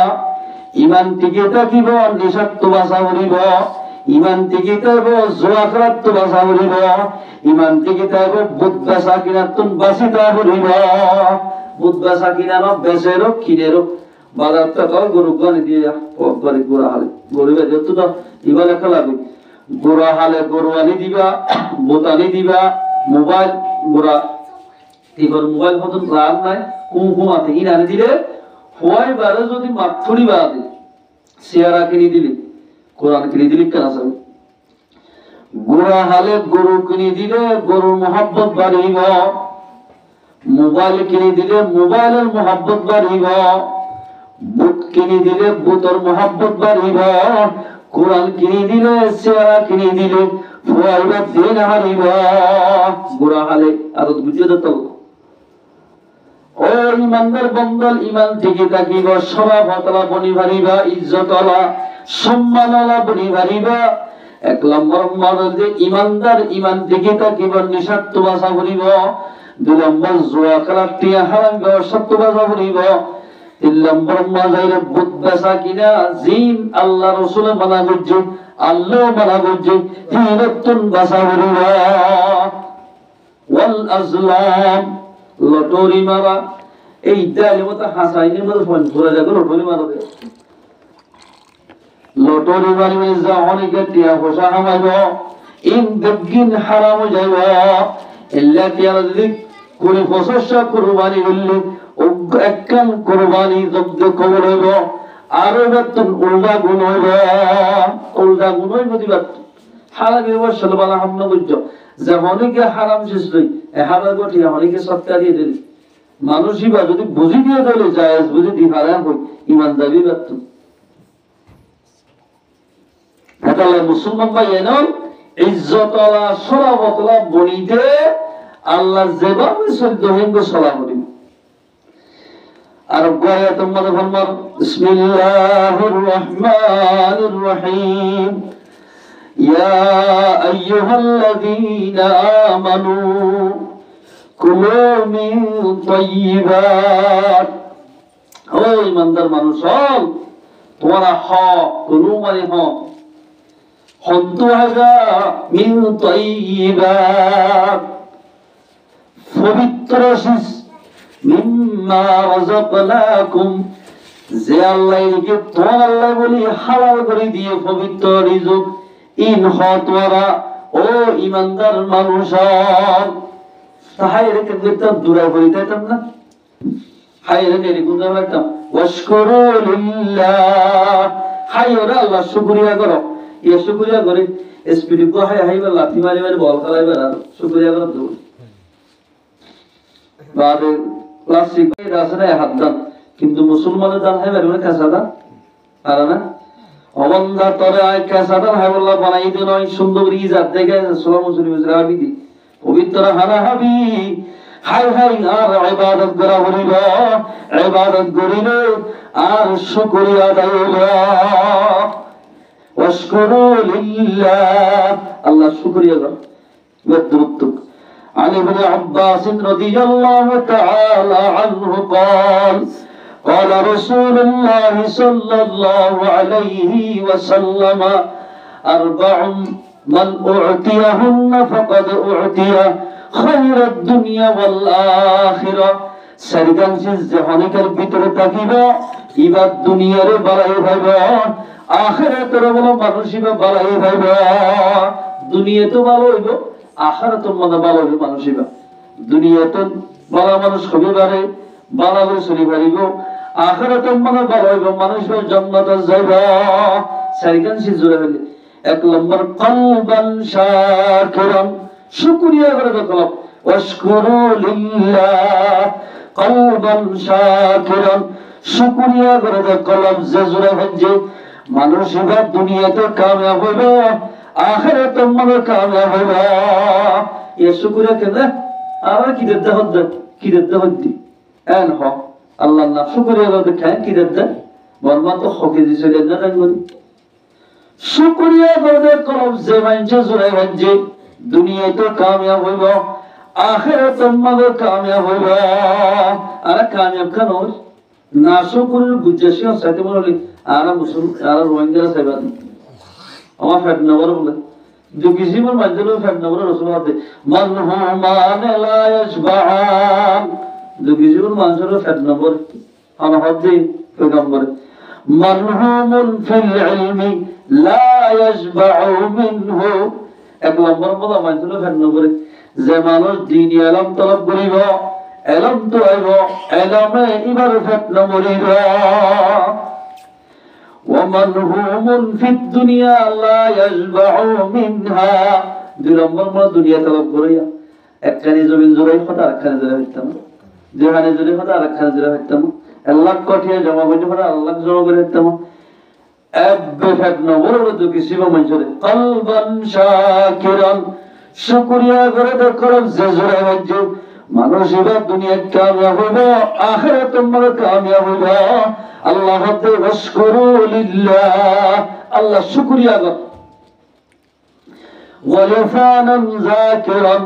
ইমান টিকে থাকিব নিশাক্ত বাসা উড়িব ইমান টিকে থাকব জোয়াকরাত তো বাসা উড়িব ইমান টিকে থাকব বুদ্ধা সাকিনাতুন বাসিতা উড়িব বুদ্ধা সাকিনানো বেসেরো কিনেরো বাজারটা তো গরু গানি দিয়ে করে গোড়া হালে গরিবে যেহেতু তো ইবা লেখা লাগবে গোড়া হালে গরু আনি দিবা বোতানি দিবা মোবাইল গোড়া এবার মোবাইল মতন রাগ নাই কুমকুমাতে ইন আনি দিলে হয় বারে যদি মাথুরি বাদে চেয়ারা কিনে দিলে কোরআন কিনে দিলে কেন আছে গোড়া হালে গরু কিনে দিলে গরুর মোহাব্বত বাড়িব মোবাইল কিনে দিলে মোবাইলের মোহাব্বত বাড়িব বুট কিনে দিলে বুতর মোহাব্বত বাড়িব কোরআন কিনে দিলে চেয়ারা কিনে দিলে ফুয়াইবা দিন হারিব গোড়া হালে আদত বুঝিয়ে দিত ও ইমানদার বন্দল ইমান থেকে থাকিব স্বভাবতলা বনি ভারিবা ইজ্জতলা সম্মানলা বনি ভারিবা এক নম্বর মডেল যে ইমানদার ইমান থেকে থাকিব নিঃস্বার্থ বাসা ভরিব দুই নম্বর জুয়া খেলার টিয়া হারাম ব্যবসার্থ বাসা ভরিব তিন নম্বর মাজাইরে বুধ বেসা কিনা জিন আল্লাহ রসুলে মানা করছে আল্লাহ মানা করছে হিরতুন বাসা ভরিব ওয়াল আজলাম লটরি মারা এই দালের মতো হাসাইনের মতো ফোন করে দেখো লটরি মারা দে লটরি মারি যা অনেকে টিয়া পয়সা কামাইব ইন বেগিন হারাম যাইব এল্লা টিয়া যদি করে পয়সা কুরবানি করলে একখান কুরবানি জব্দ কবর হইব আর বেতন উল্টা গুণ হইব দিবাত হারাম ব্যবসা বলা হামনা বুঝছ যে অনেকে হারাম শেষ লই হারাম গঠিয়া অনেকে সৎকার দিয়ে দিল মানুষই বা যদি বুঝি দিয়ে দিলে জায়েজ বুঝি দি হারাম হই ইমানদারি ব্যর্থ তাহলে মুসলমান ভাই এনন ইজ্জতলা সরাবতলা বনিতে আল্লাহ যেভাবে সদ্যহীনকে সলা করি আর গয়া তোমাদের ফরমান বিসমিল্লাহির রহমানির রহিম ইয়া আইয়ুহাল্লাযীনা আমানু কুলু মিন তাইয়্যিবাত ও ইমানদার মানুষ তোমরা হক কুলু মানে হক হন্তু হাজা মিন তাইয়্যিবাত পবিত্র শিস মিম্মা রাযাকনাকুম যে আল্লাহ একে তোমার আল্লাহ বলি হালাল করে দিয়ে পবিত্র রিজক ইন হতওয়ারা ও ইমানদার মানুষ তাহাই রেখে দেখতাম দূরা করে দিতাম না হাই রে রেখে রাখতাম ওয়াশকুরু লিল্লাহ হাই ওরা আল্লাহ শুকরিয়া করো ইয়ে শুকরিয়া করে স্পিড গো হাই হাই লাঠি মারি মারি বল খেলাইবার আর শুকরিয়া করো বাদে প্লাস্টিক আছে না হাত দান, কিন্তু মুসলমানের দান হয় বের কাঁচা দান আর না অবন্ধা তরে আয় কাঁচা দান হয় বললা বানাই দিন ওই সুন্দর ইজাত দেখে সোলা মুসলিম রাবিদি পবিত্র হানা হাবি হাই হাই আর ইবাদত করা হইল, ইবাদত করিল আর শুকরিয়া আদায় হইল। ওয়াশকুরু লিল্লাহ, আল্লাহ শুকরিয়া করো। বিদ্রুত্তুক عن ابن عباس رضي الله تعالى عنه قال قال رسول الله صلى الله عليه وسلم أربع من أعطيهن فقد أعطي خير الدنيا والآخرة سرگنشیز جهانیکر ভিতরে থাকিবা ইবাদ দুনিয়ার বালাই ভাইবা আখিরাতের বলো মানুষিবা বালাই ভাইবা। দুনিয়া তো ভালো হইব আখিরাত মনে ভালো হইব মানুষিবা। দুনিয়া তো ভালো মানুষ হবে পারে ভালো করে চলি পারিব, আখিরাত মনে ভালো হইব মানুষের জান্নাতে যাইবা। সরগনশিজ জুড়ে হইলে এক নম্বর কলবান শাকিরান, শুকরিয়া করে দেখো ওয়াশকুরু লিল্লাহ কলবান শাকিরান, শুকরিয়া করে দেখো যে জুড়ে হচ্ছে মানুষ এবার দুনিয়াতে কামিয়াব হইব আখিরাতে মনে কামিয়াব হইব। এ শুকরিয়া কেন আর কি দিতে হচ্ছে কি দিতে হচ্ছে এন হ আল্লাহ না শুকরিয়া করে খায় কি দিতে বর্মা তো হকে দিছে না জানি শুকরিয়া করে কলব যে মানুষে জুড়ে হচ্ছে দুনিয়াতে কামিয়াব হইব আখিরাতে মনে কামিয়াব হইব। আর কামিয়াব কেন না শুকরের বুঝাসিও সাথে বলে আর মুসলিম আর রোহিঙ্গা সাইবান আমার ফেট নগর বলে দুকি জীবন মাঝে ফেট নগর রসুল হাতে মানহুমান লা ইয়াশবাআন, দুকি জীবন মানুষের ফেট নগর আমার হাতে পয়গম্বর মানহুমুন ফিল ইলমি লা ইয়াশবাউ মিনহু, এক নম্বর বলা মানুষের ফেট নগর যে মানুষ দ্বীন ইলম তলব করিব এলম তো আইব এলমে ইবার ফেটনা মরিব। ওয়ামানহুমুন ফিদ দুনিয়া লা ইয়াশবাউ মিনহা, দুই নম্বর মানে দুনিয়া তলব করিয়া একখানি জমিন জোড়াই কথা আরেকখানি জোড়া হইতাম, যেখানে জোড়ে কথা আরেকখানি জোড়া হইতাম, আল্লাহ কঠিয়া জমা করতে পারে আল্লাহ জমা করে হইতাম এববে ফেটনা বড় দুঃখী শিব মঞ্চরে কলবান শাকিরান, শুকরিয়া করে দেখো যে জোড়া হচ্ছে মানুষ এবার দুনিয়া কামিয়াব হইব আখিরাতে মনে কামিয়াব হইব। আল্লাহ হাতে ওয়াশকুরু লিল্লাহ, আল্লাহ শুকরিয়া কর। ওয়ালিসানান যাকিরান,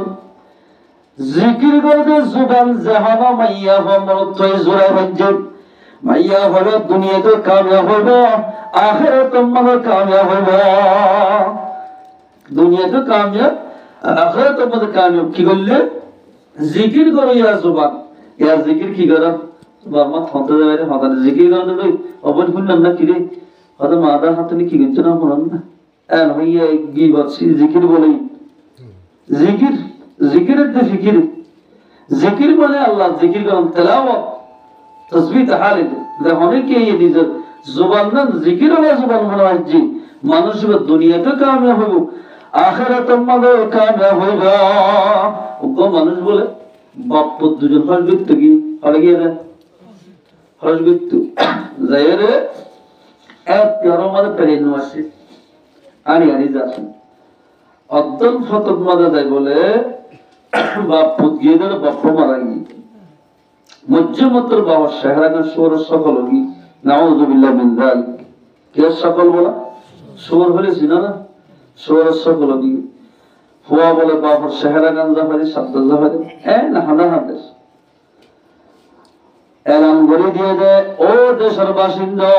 জিকির করতে জুবান জাহানা মাইয়া মরত জোড়া হচ্ছে মাইয়া হলে দুনিয়াতে কামিয়াব হইব আখিরাতে মনে কামিয়াব হইব। দুনিয়াতে কামিয়াব আখিরাতে মনে কামিয়াব কি করলে জিকির করো ইয়া জুবান, ইয়া জিকির কি করো বারমা থতে যাবে মাথাতে জিকির করো দেবে অবন শুনলাম না কিরে হয়তো মাদার হাতে কি করছে না মনে না এন হইয়া গিবত জিকির বলেই জিকির জিকিরের তো ফিকির জিকির বলে আল্লাহ জিকির করুন তেলাওয়াত তাসবিহ তাহলিল অনেকে নিজের জুবান না জিকির হলে জুবান মনে হয় জি মানুষ দুনিয়াতে কামিয়াব হইব আখিরাতে মনে কামিয়াব হইব। ওগো মানুষ বলে বাপ দুজন হজ করতে কি হলে গিয়ে রে হজ করতে যাই রে এক আমাদের পেরিয়ে নিয়ে আসে আনি আনি যাচ্ছেন অদ্দল ফতক মাদা যায় বলে বাপ গিয়ে ধরে বাপ মারা গিয়ে মজ্জমত্র বাবা শেহরানা সোর সকল গি নাউযুবিল্লাহ মিন যালিক, কে সকল বলা সোর হলে চিনা না সোর সকল গি হুয়া বলে বাবার শেহরাগান জাফারি শব্দ জাফারি না হাদা হাদেশ এলান করে দিয়ে দেয় ও দেশের বাসিন্দা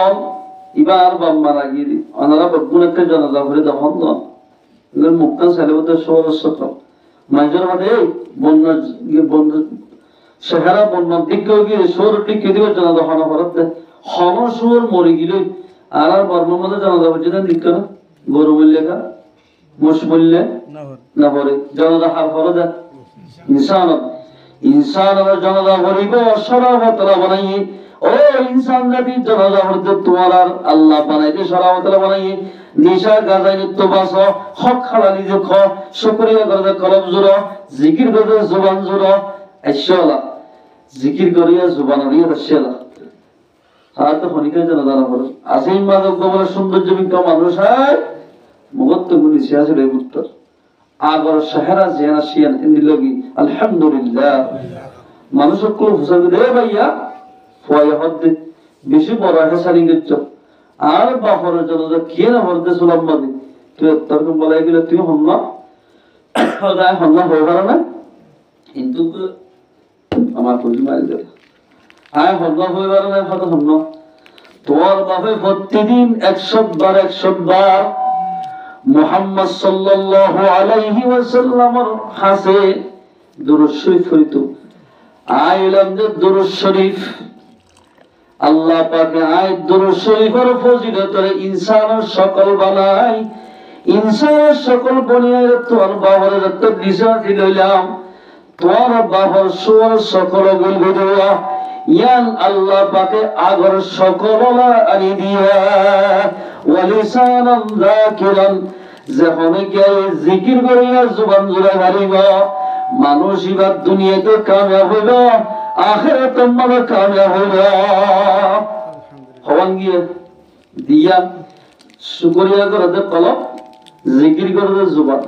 এবার বাপ মারা গিয়ে ওনারা বগুনাকে জানাজা করে দফন দন মুক্তা ছেলে ওদের সোর সকল মাঝের মধ্যে বন্যা বন্যা সেহারা বন্যার দিকে গিয়ে সোর দিকে দিবে জানাজা হন ভারত হন সোর মরে গেলে আর আর বর্মার মধ্যে জানাজা হচ্ছে না দিক না গরু বললে কা মোষ বললে না পরে জানাজা হার ফরজ ইনসান ইনসান জানাজা ভরিব সরাবতলা বানাইয়ে ও ইনসান জাতি জানাজা ভরতে তোমার আর আল্লাহ বানাইতে সরাবতলা বানাইয়ে নিশা গাজাই নিত্য বাস হক হালালি দেখো শুকরিয়া করে কলব জোড়া জিকির করে জবান জোড়া আইশাল্লাহ জিকির করিয়া জুবান হরিয়া দশেলা হাতে খনিকে যেন জানা পড়ে আসিম মাদক গোবর সৌন্দর্য বিজ্ঞা মানুষ হয় মুগত্ত গুলি সিয়াসের এই উত্তর আগর শহরা জিয়ানা শিয়ান হিন্দি লগি আলহামদুলিল্লাহ মানুষ কোন ফুসাল দে ভাইয়া ফয় হদ্দে বেশি বড় হেসারিং গেছ আর বাহরের জন্য কি না হরদে সুলাম মাদি তুই তরকম বলাই গেলে তুই হন্না হদায় হন্না হয়ে পারে না কিন্তু আমার কলি মারি গেল আয় হন্না হয়ে পারে না হয়তো হন্না তোর বাপে প্রতিদিন 100 বার মুহাম্মদ সাল্লাল্লাহু আলাইহি ওয়াসাল্লামের হাসে দুরূদ শরীফ হইতো আইলাম যে দুরূদ শরীফ আল্লাহ পাকে আয় দুরূদ শরীফের ফজিলতের ইনসানের সকল বানাই ইনসানের সকল বনিয়ার তোর বাবার রক্ত দিশা দিলাম তোর বাবার সুর সকল গলবে দেওয়া ইয়ান আল্লাহ পাকে আগর সকল আনি দিয়া ওয়ালিসানান যাকিরান যখন গিয়ে জিকির করিয়া জুবান জুড়ে হারিব মানুষ এবার দুনিয়াতে কামিয়াব হইল আখিরাতে মানে কামিয়াব হইল হওয়ান গিয়ে দিয়া শুকরিয়া করতে কলব জিকির করতে জুবান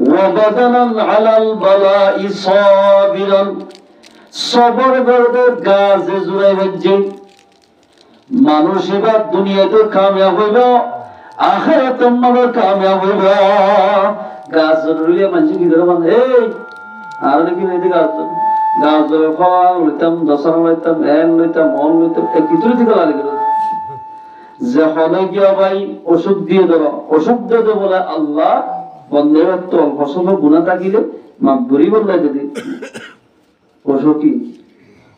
ওয়াবাদানান আলাল বালাই সাবিরান সবর করতে গাজে জুড়ে হচ্ছে মানুষ এবার দুনিয়াতে কামিয়াব হইল আখিরাতে মানে কামিয়াব হইল গাছ রুইয়া মানুষ কি ধরে মানে এই আর নাকি নাই গাছ গাছ ফল লইতাম দশরা লইতাম এন লইতাম মন লইতাম কিছু থেকে লাগে যে হলে গিয়া ভাই ওষুধ দিয়ে দেবো ওষুধ দিয়ে বলে আল্লাহ বন্ধের তো অল্প সময় গুণা থাকিলে মাকবুরি বললাই যদি ওষুধ কি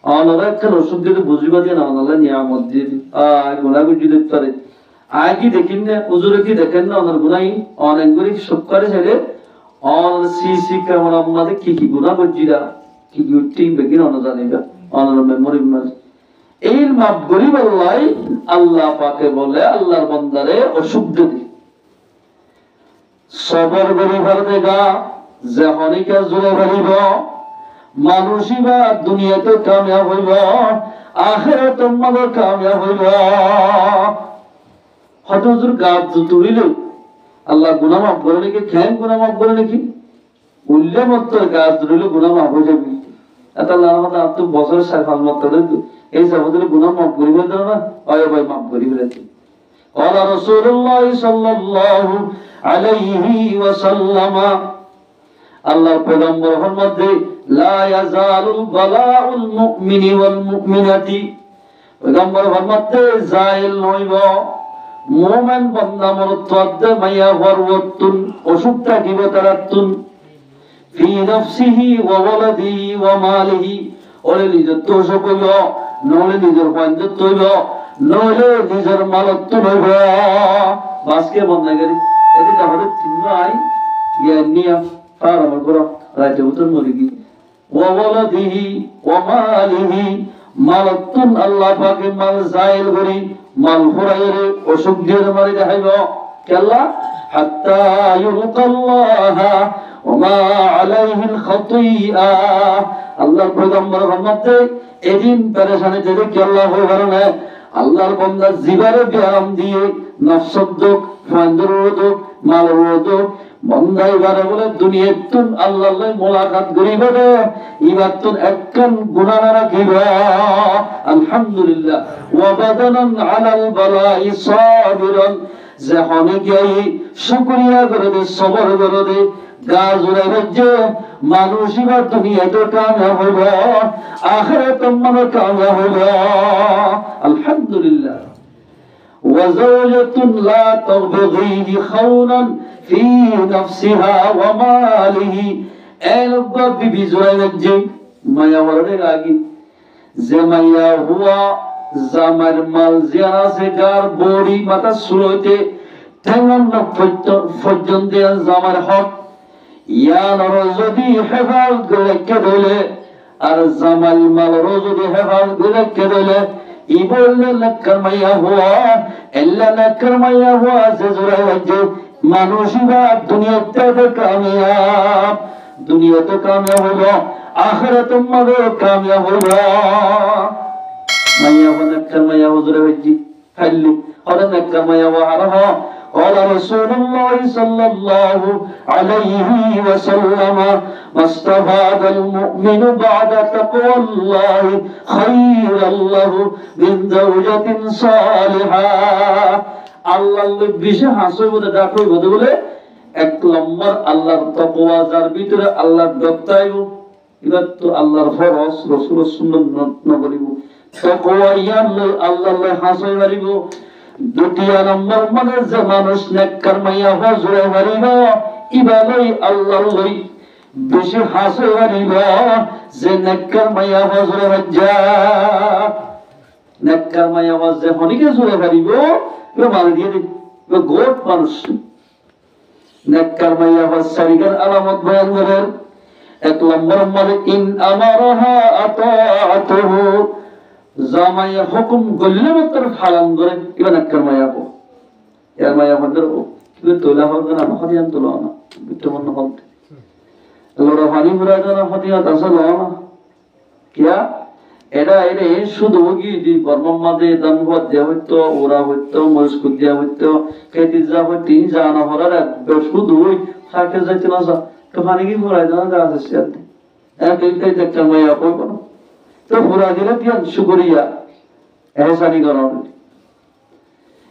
অনারা একটা ওষুধ দিয়ে বুঝিবা দিয়ে না অনারা নিয়ামত দিয়ে গুণা গুজি দেখতে পারে আয় কি দেখেন না হুজুরে কি দেখেন না ওনার গুনাই অনেক গুলি সব করে ছেড়ে অন সি কেমন আমাদের কি কি গুণা করছিরা কি গুটিং বেগিন অন জানিবা অনার মেমোরি মাস এই মাপ গরিব আল্লাহ আল্লাহ পাকে বলে আল্লাহর বান্দারে অসুখ দি সবর গরিবার দেগা যে হনিকা জুড়ে বাড়িব মানুষই বা দুনিয়াতে কামিয়াব হইব আখিরাতে মানে কামিয়াব হইব হয়তো হুজুর গাছ তুলিল আল্লাহ গুনাহ মাফ করে নাকি খেন গুনাহ মাফ করে নাকি উল্লে মত গাছ তুলিল গুনাহ মাফ হয়ে যাবে এত আল্লাহ আমাদের আপ তো বছর সাফাল মত এই সাবদের গুনাহ মাফ করিবে না আয় ভাই মাফ করিবে না قال رسول الله صلى الله عليه وسلم আল্লাহর পয়গম্বর ফরমাতে লা ইয়াজালুল বালাউল মুমিনি ওয়াল মুমিনাতি পয়গম্বর ফরমাতে জাইল হইব মুমিন বান্দা মরতওয়াদে মাইয়া ওয়ারওয়াতুন অসুখটা কি বতারাতুন ফি নাফসিহি ওয়া ওয়ালাদিহি ওয়া মালিহি ওরে নিজের দোষ হইব নলে নিজের পঞ্জত হইব নলে নিজের মালত হইব বাসকে বন্ধ করি এদিকে আমাদের চিহ্ন আই জ্ঞানিয়া আর আমার বড় রাইতে উত্তর মরিগি ওয়া ওয়ালাদিহি ওয়া মালিহি মালাতুন আল্লাহ পাকে মাল জাইল করি মাল ফুরাইরে অসুখ দিয়ে মারি দেখাইব কেল্লা হাত্তা ইউলকাল্লাহ ওয়া মা আলাইহিল খাতিয়া আল্লাহর পয়গম্বর ফরমাতে এদিন পেরেশানি থেকে কি আল্লাহ হইবে না আল্লাহর বান্দা জিবারে ব্যায়াম দিয়ে নফসদ্দক ফান্দরুদক মালরুদক বন্দাই বারে বলে দুনিয়াতুন আল্লাহর মোলাকাত করিবে রে ইবাতুন একখান গুনাহ না রাখিবা আলহামদুলিল্লাহ ওয়া বাদানান আলাল বালাই সাবিরান যে হনে গিয়ে শুকরিয়া করে দে সবর করে দে গাছ উড়াইবে যে মানুষ এবার দুনিয়াতে কামিয়াব হইব আখিরাতে মানে কামিয়াব হইব আলহামদুলিল্লাহ وزوجة لا تبغيه خونا في نفسها وماله এলবা বিবি জুরাইবেন যে মায়া ওরে লাগি যে মায়া হুয়া জামার মাল জিয়ারা সে গার বড়ি মাথা সুরতে তেমন পর্যন্ত জামার হক ইয়ান যদি হেফাজত করে রেখে দিলে আর জামাল মাল যদি হেফাজত করে রেখে দিলে ইবলে লাকার মাইয়া হুয়া ইল্লা লাকার মাইয়া হুয়া যে জুরাইবেন মানুষই বা দুনিয়াতে কামিয়াব দুনিয়াতে কামিয়াব হলো আখিরাতুম মাবে কামিয়াব হইবা মাইয়া নেককার মাইয়া হুজুরে হইজি খাইলি ওরা নেককার মাইয়া ওয়ারহা قال رسول الله صلى الله عليه وسلم ما استفاد المؤمن بعد تقوى الله خيرا له من زوجة صالحة আল্লাহর বেশি হাসিব ডাকো বলে এক নম্বর আল্লাহর তাকওয়া যার ভিতরে আল্লাহর ডক্তাইব এবার তো আল্লাহর ফরজ রাসূলের সুন্নাত নগরিব তাকওয়া ইয়াল্লাহ আল্লাহর হাসিব মারিব দ্বিতীয় নম্বর মানে যে মানুষ নেককার মাইয়া হজরে মারিব ইবালাই আল্লাহর লই বেশি হাসিব মারিব যে নেককার মাইয়া হজরে মাজ্জা নেককার মাইয়া হজরে হনিকে জুরে মারিব ও মাল দিয়ে ও গোট মানুষ নেককার মাইয়া হজসারিকার আলামত বয়ান করেন এক নম্বর মানে ইন আমারহা আতাআতুহু জামাইয়া হুকুম গল্লে মতর ফালান করে ইবা নেককার মাইয়া হো এর মাইয়া হদর কি তোলা হবে না হদিয়ান তোলা না বিটমন হল লোরা পানি মুরাদা না হদিয়া আসল না কিয়া এরা এরে শুধু গিয়ে কর্মর মাঝে দান ভর দেওয়া হইতো ওরা হইতো মজকুত দেওয়া হইতো খেতে যা হইতো জানা হরার শুধু থাকে যাইতে না তো পানি কি ফুরাই জানা গাছ আছে এক এইটাই একটা মাইয়া কইব না তো ফুরা দিলে তিয়ান শুকরিয়া এহসানি করন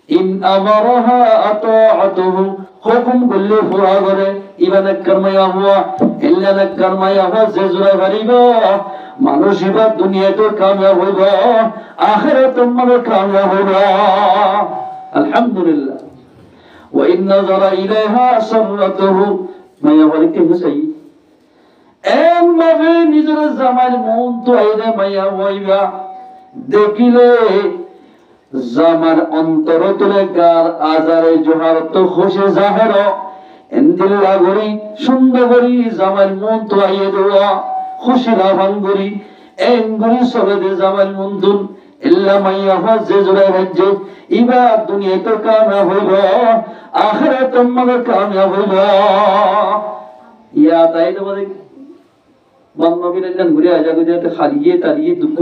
ইন আমারহা আতাআতুহু হুকুম করলে ফুরা করে ইবান কর্মায়া হুয়া ইল্লা কর্মায়া হুয়া যে জুরা গরিব মানুষ এবার দুনিয়াতে কামিয়াব হইব আখিরাতে মানে কামিয়াব হইব আলহামদুলিল্লাহ ওয়া ইন নাযারা ইলাইহা সাররাতুহু মায়া বলিকে বুঝাই এম নবে নিজের জামাইর মন তো আইরে মায়া হইবা দেখিলে জামার অন্তর তুলে গার আজারে জোহার তো খুশি জাহের এন্দিল্লা গরি সুন্দর গরি জামার মন তো আইয়ে দেওয়া খুশি লাভান গরি এঙ্গুরি সবে দে জামার মন্দুন ইল্লা মাইয়া যে জোড়া রাজ্যে ইবা দুনিয়াতে কামিয়াব হইব আখিরাতে মানে কামিয়াব হইব ইয়া তাই তো বলে বন্ধবীর একজন ঘুরে আজা গুজরাতে খালিয়ে তালিয়ে দুঃখ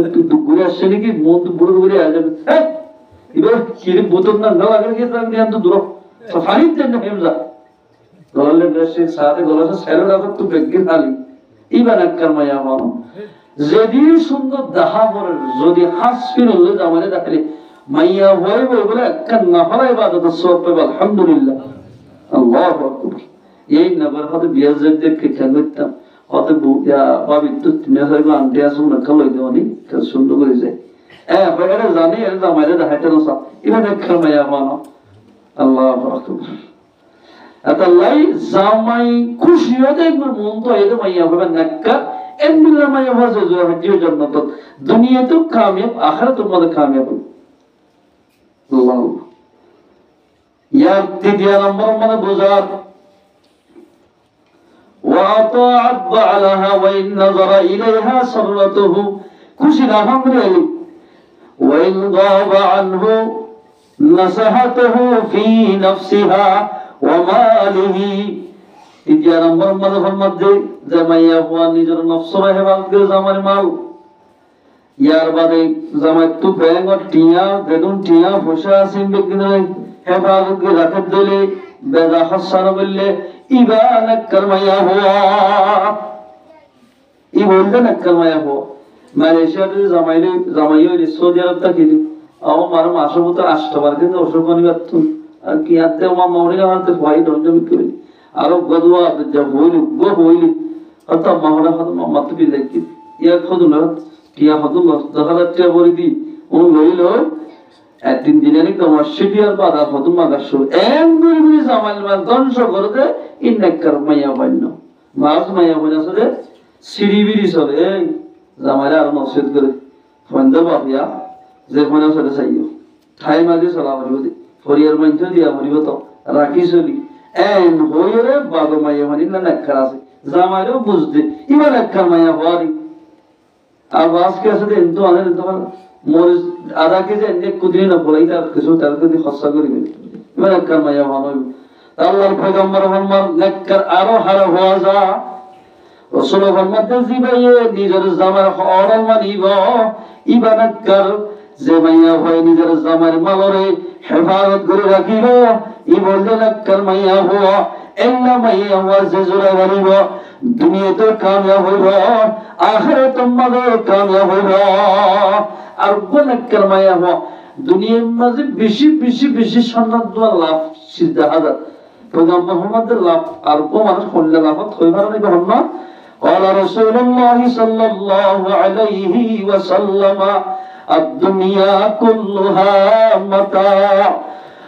ঘুরে আসছে নাকি মন তো বুড়ো ঘুরে আজা এবার কিরে বোতল না না লাগে কি তাকে আনতো দূর সাফারি জন্য হেমজা গলালে দেশে সাথে গলাতে সেরে রাখো তো বেগি খালি ইবা নাককার মাইয়া মানো যদি সুন্দর দাহা পরে যদি হাসফির হলে জামানে দেখলে মাইয়া হইব বলে একটা নাফলা ইবাদত সওয়াব পাবে আলহামদুলিল্লাহ আল্লাহু আকবার এই নগর হতে বিয়াজ দেখে খেলতাম কত বুয়া পবিত্র তিন হইব আন্টি আসুন না কলই দেওয়ানি কত সুন্দর করে যায় এটা জানি এর জামাইরে দেখাইতে না সব ইবান একটা মাইয়া মানো আল্লাহু আকবার আতাল্লাই জামাই খুশি হতে একবার মন তো এর মাইয়া হবে নাক্কা এমবিল্লা মাইয়া হবে জোরা হজ্জের জান্নাত দুনিয়াতেও কামিয়াব আখিরাতেও মধ্যে কামিয়াব আল্লাহ ইয়া তৃতীয় নম্বর মানে বুঝার وأطاعت بعلها وإن نظر إليها سرته খুশি আলহামদুলিল্লাহ وإن غاب عنه نصحته في نفسها وماله তৃতীয় নম্বর মাযহাবের মধ্যে যে মাইয়া হওয়া নিজের নফসের হেফাজত করে জামার মাল ইয়ার বাদে জামাই তো ব্যাংক টিয়া বেদুন টিয়া বসে আছেন বেগিনে হেফাজত করে রাখতে দিলে বেজা হাসান বললে ইবান করমায়া হওয়া ই বলতে না করমায়া হওয়া মালয়েশিয়াতে জামাইলে সৌদি আরব থেকে আমার মার মাসবত আষ্টবার কিন্তু অসুখনি বাতু আর কি আতে মা মরিয়া হাতে ভাই দঞ্জমি করে আরো গদওয়া যা হইলি অত মাহরা হত মাত বি দেখি ইয়া খদুল টিয়া হদুল দখালা টিয়া বলি দি উন লইলো একদিন দিনানি তো মসজিদিয়ার বাদা হদুম মাগাসু এম গুলি জামাইল মান ধ্বংস করতে ইন্নাকার মাইয়া বান্য মাস মাইয়া বজাসে সিরিবিরি সরে জামাইরা আর নসিহত করে ফন্দ বাপিয়া যে ফোন সরে চাইও ঠাই মাঝে চলা হরিব ফরিয়ার মাইন্দ দিয়া হরিব তো রাখি চলি এন হইরে বাদো মাইয়া হনি না নাকার আছে জামাইরও বুঝতে ইবা নাকার মাইয়া হরি আর আজকে আছে কিন্তু আনে তো মোর আদা কেজি এনে কুদিন না বলাই তার কিছু তার যদি খরচা করিবে ইবা নাকার মাইয়া হনই আল্লাহর পয়গম্বর ফরমান নাকার আরো হার হওয়া যা রাসূল ফরমাতে জিবাইয়ে নিজের জামার হরল মানিব ইবানাতকার যে মাইয়া হয় নিজের জামার মালরে হেফাজত করে রাখিব ই বললে নাক্কার মাইয়া হওয়া এল্লা মাইয়া হওয়া যে জোড়া বাড়িব দুনিয়াতে কামিয়াব হইব আখিরাতে মাঝে কামিয়াব হইব আর নাক্কার মাইয়া হওয়া দুনিয়ার মাঝে বেশি বেশি বেশি সম্মান দেওয়া লাভ সিদ্ধা হাজার পয়গম্বর মুহাম্মদের লাভ আর মানুষ করলে লাভ হইবার নাকি হন না قال رسول الله صلى الله عليه وسلم الدنيا كلها متاع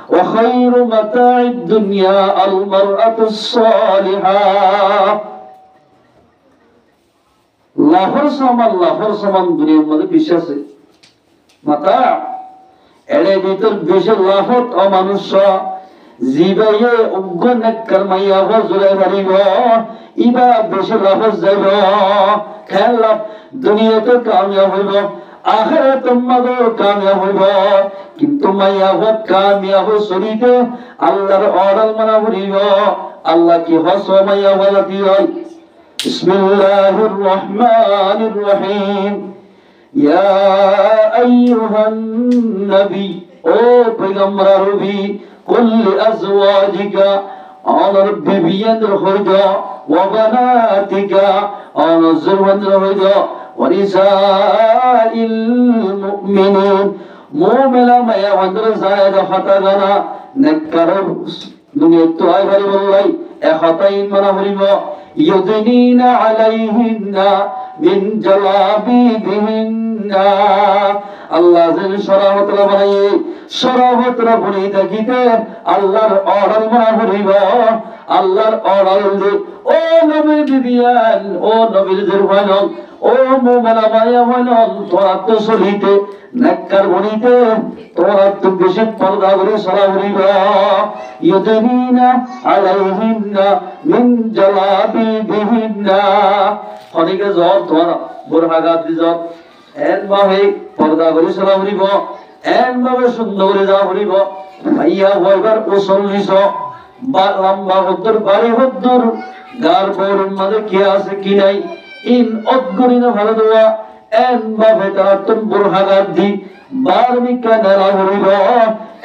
وخير متاع الدنيا المرأة الصالحة লাহর সামান দুনিয়ার মধ্যে বিশ্বাস আছে মাতা এর ভিতর বেশি লাহত অমানুষ জিবাইয়ে উগ্র নেককার মাইয়া হজরে বাড়িব ইবা বেশি লাভ যাইব খেয়াল লাভ দুনিয়াতে কামিয়াব হইব আখিরাতে মাঝে কামিয়াব হইব কিন্তু মাইয়া হক কামিয়াব শরীরে আল্লাহর অর্ডার মানা হইব আল্লাহ কি হস মাইয়া বলা দিও বিসমিল্লাহির রহমানির রহিম ইয়া আইয়ুহান নবী ও পয়গম্বর রবি কুল আজওয়াজিকা আর বিবিয়াদের হইদ ওয়াবানাতিকা আর যুরওয়াদের হইদ ওয়ানিসাইল মুমিনিন মুমিনা মায়া ওয়াদের জায়দা হতা জানা নেককার দুনিয়া তো আই ভারি বললাই এ হতাইন মানা হইব ইউদিনিনা আলাইহিন্না মিন জালাবিবিহিন্না আল্লাহ যেন শরাবতরা বানাইয়ে শরাবতরা বনি দেখিতে আল্লাহর অর্ডার মানা হইব আল্লাহর অর্ডার ও নবী বিবিয়ান ও নবীর জরবান ও মুমিনা মায়া হইল তোরা তো চলিতে নেককার বনিতে তোরা তো বেশি পর্দা করে সরা হইব ইউদিনিনা আলাইহিন্না মিন জালাবিবিহিন্না অনেকে জব তোরা বোরহাগাত দিজব এন ভাবে পর্দা করে সরা হইব এন ভাবে সুন্দর করে যা হইব মাইয়া হইবার ওসল্লিশ বা লম্বা হদ্দুর বাড়ি হদ্দুর গার বউর মাঝে কি আছে কি নাই ইন অদ্গুরিনা ভালো দেওয়া এন ভাবে তারা তুম বোরহাগাত দি বার্মিকা নেলা হইব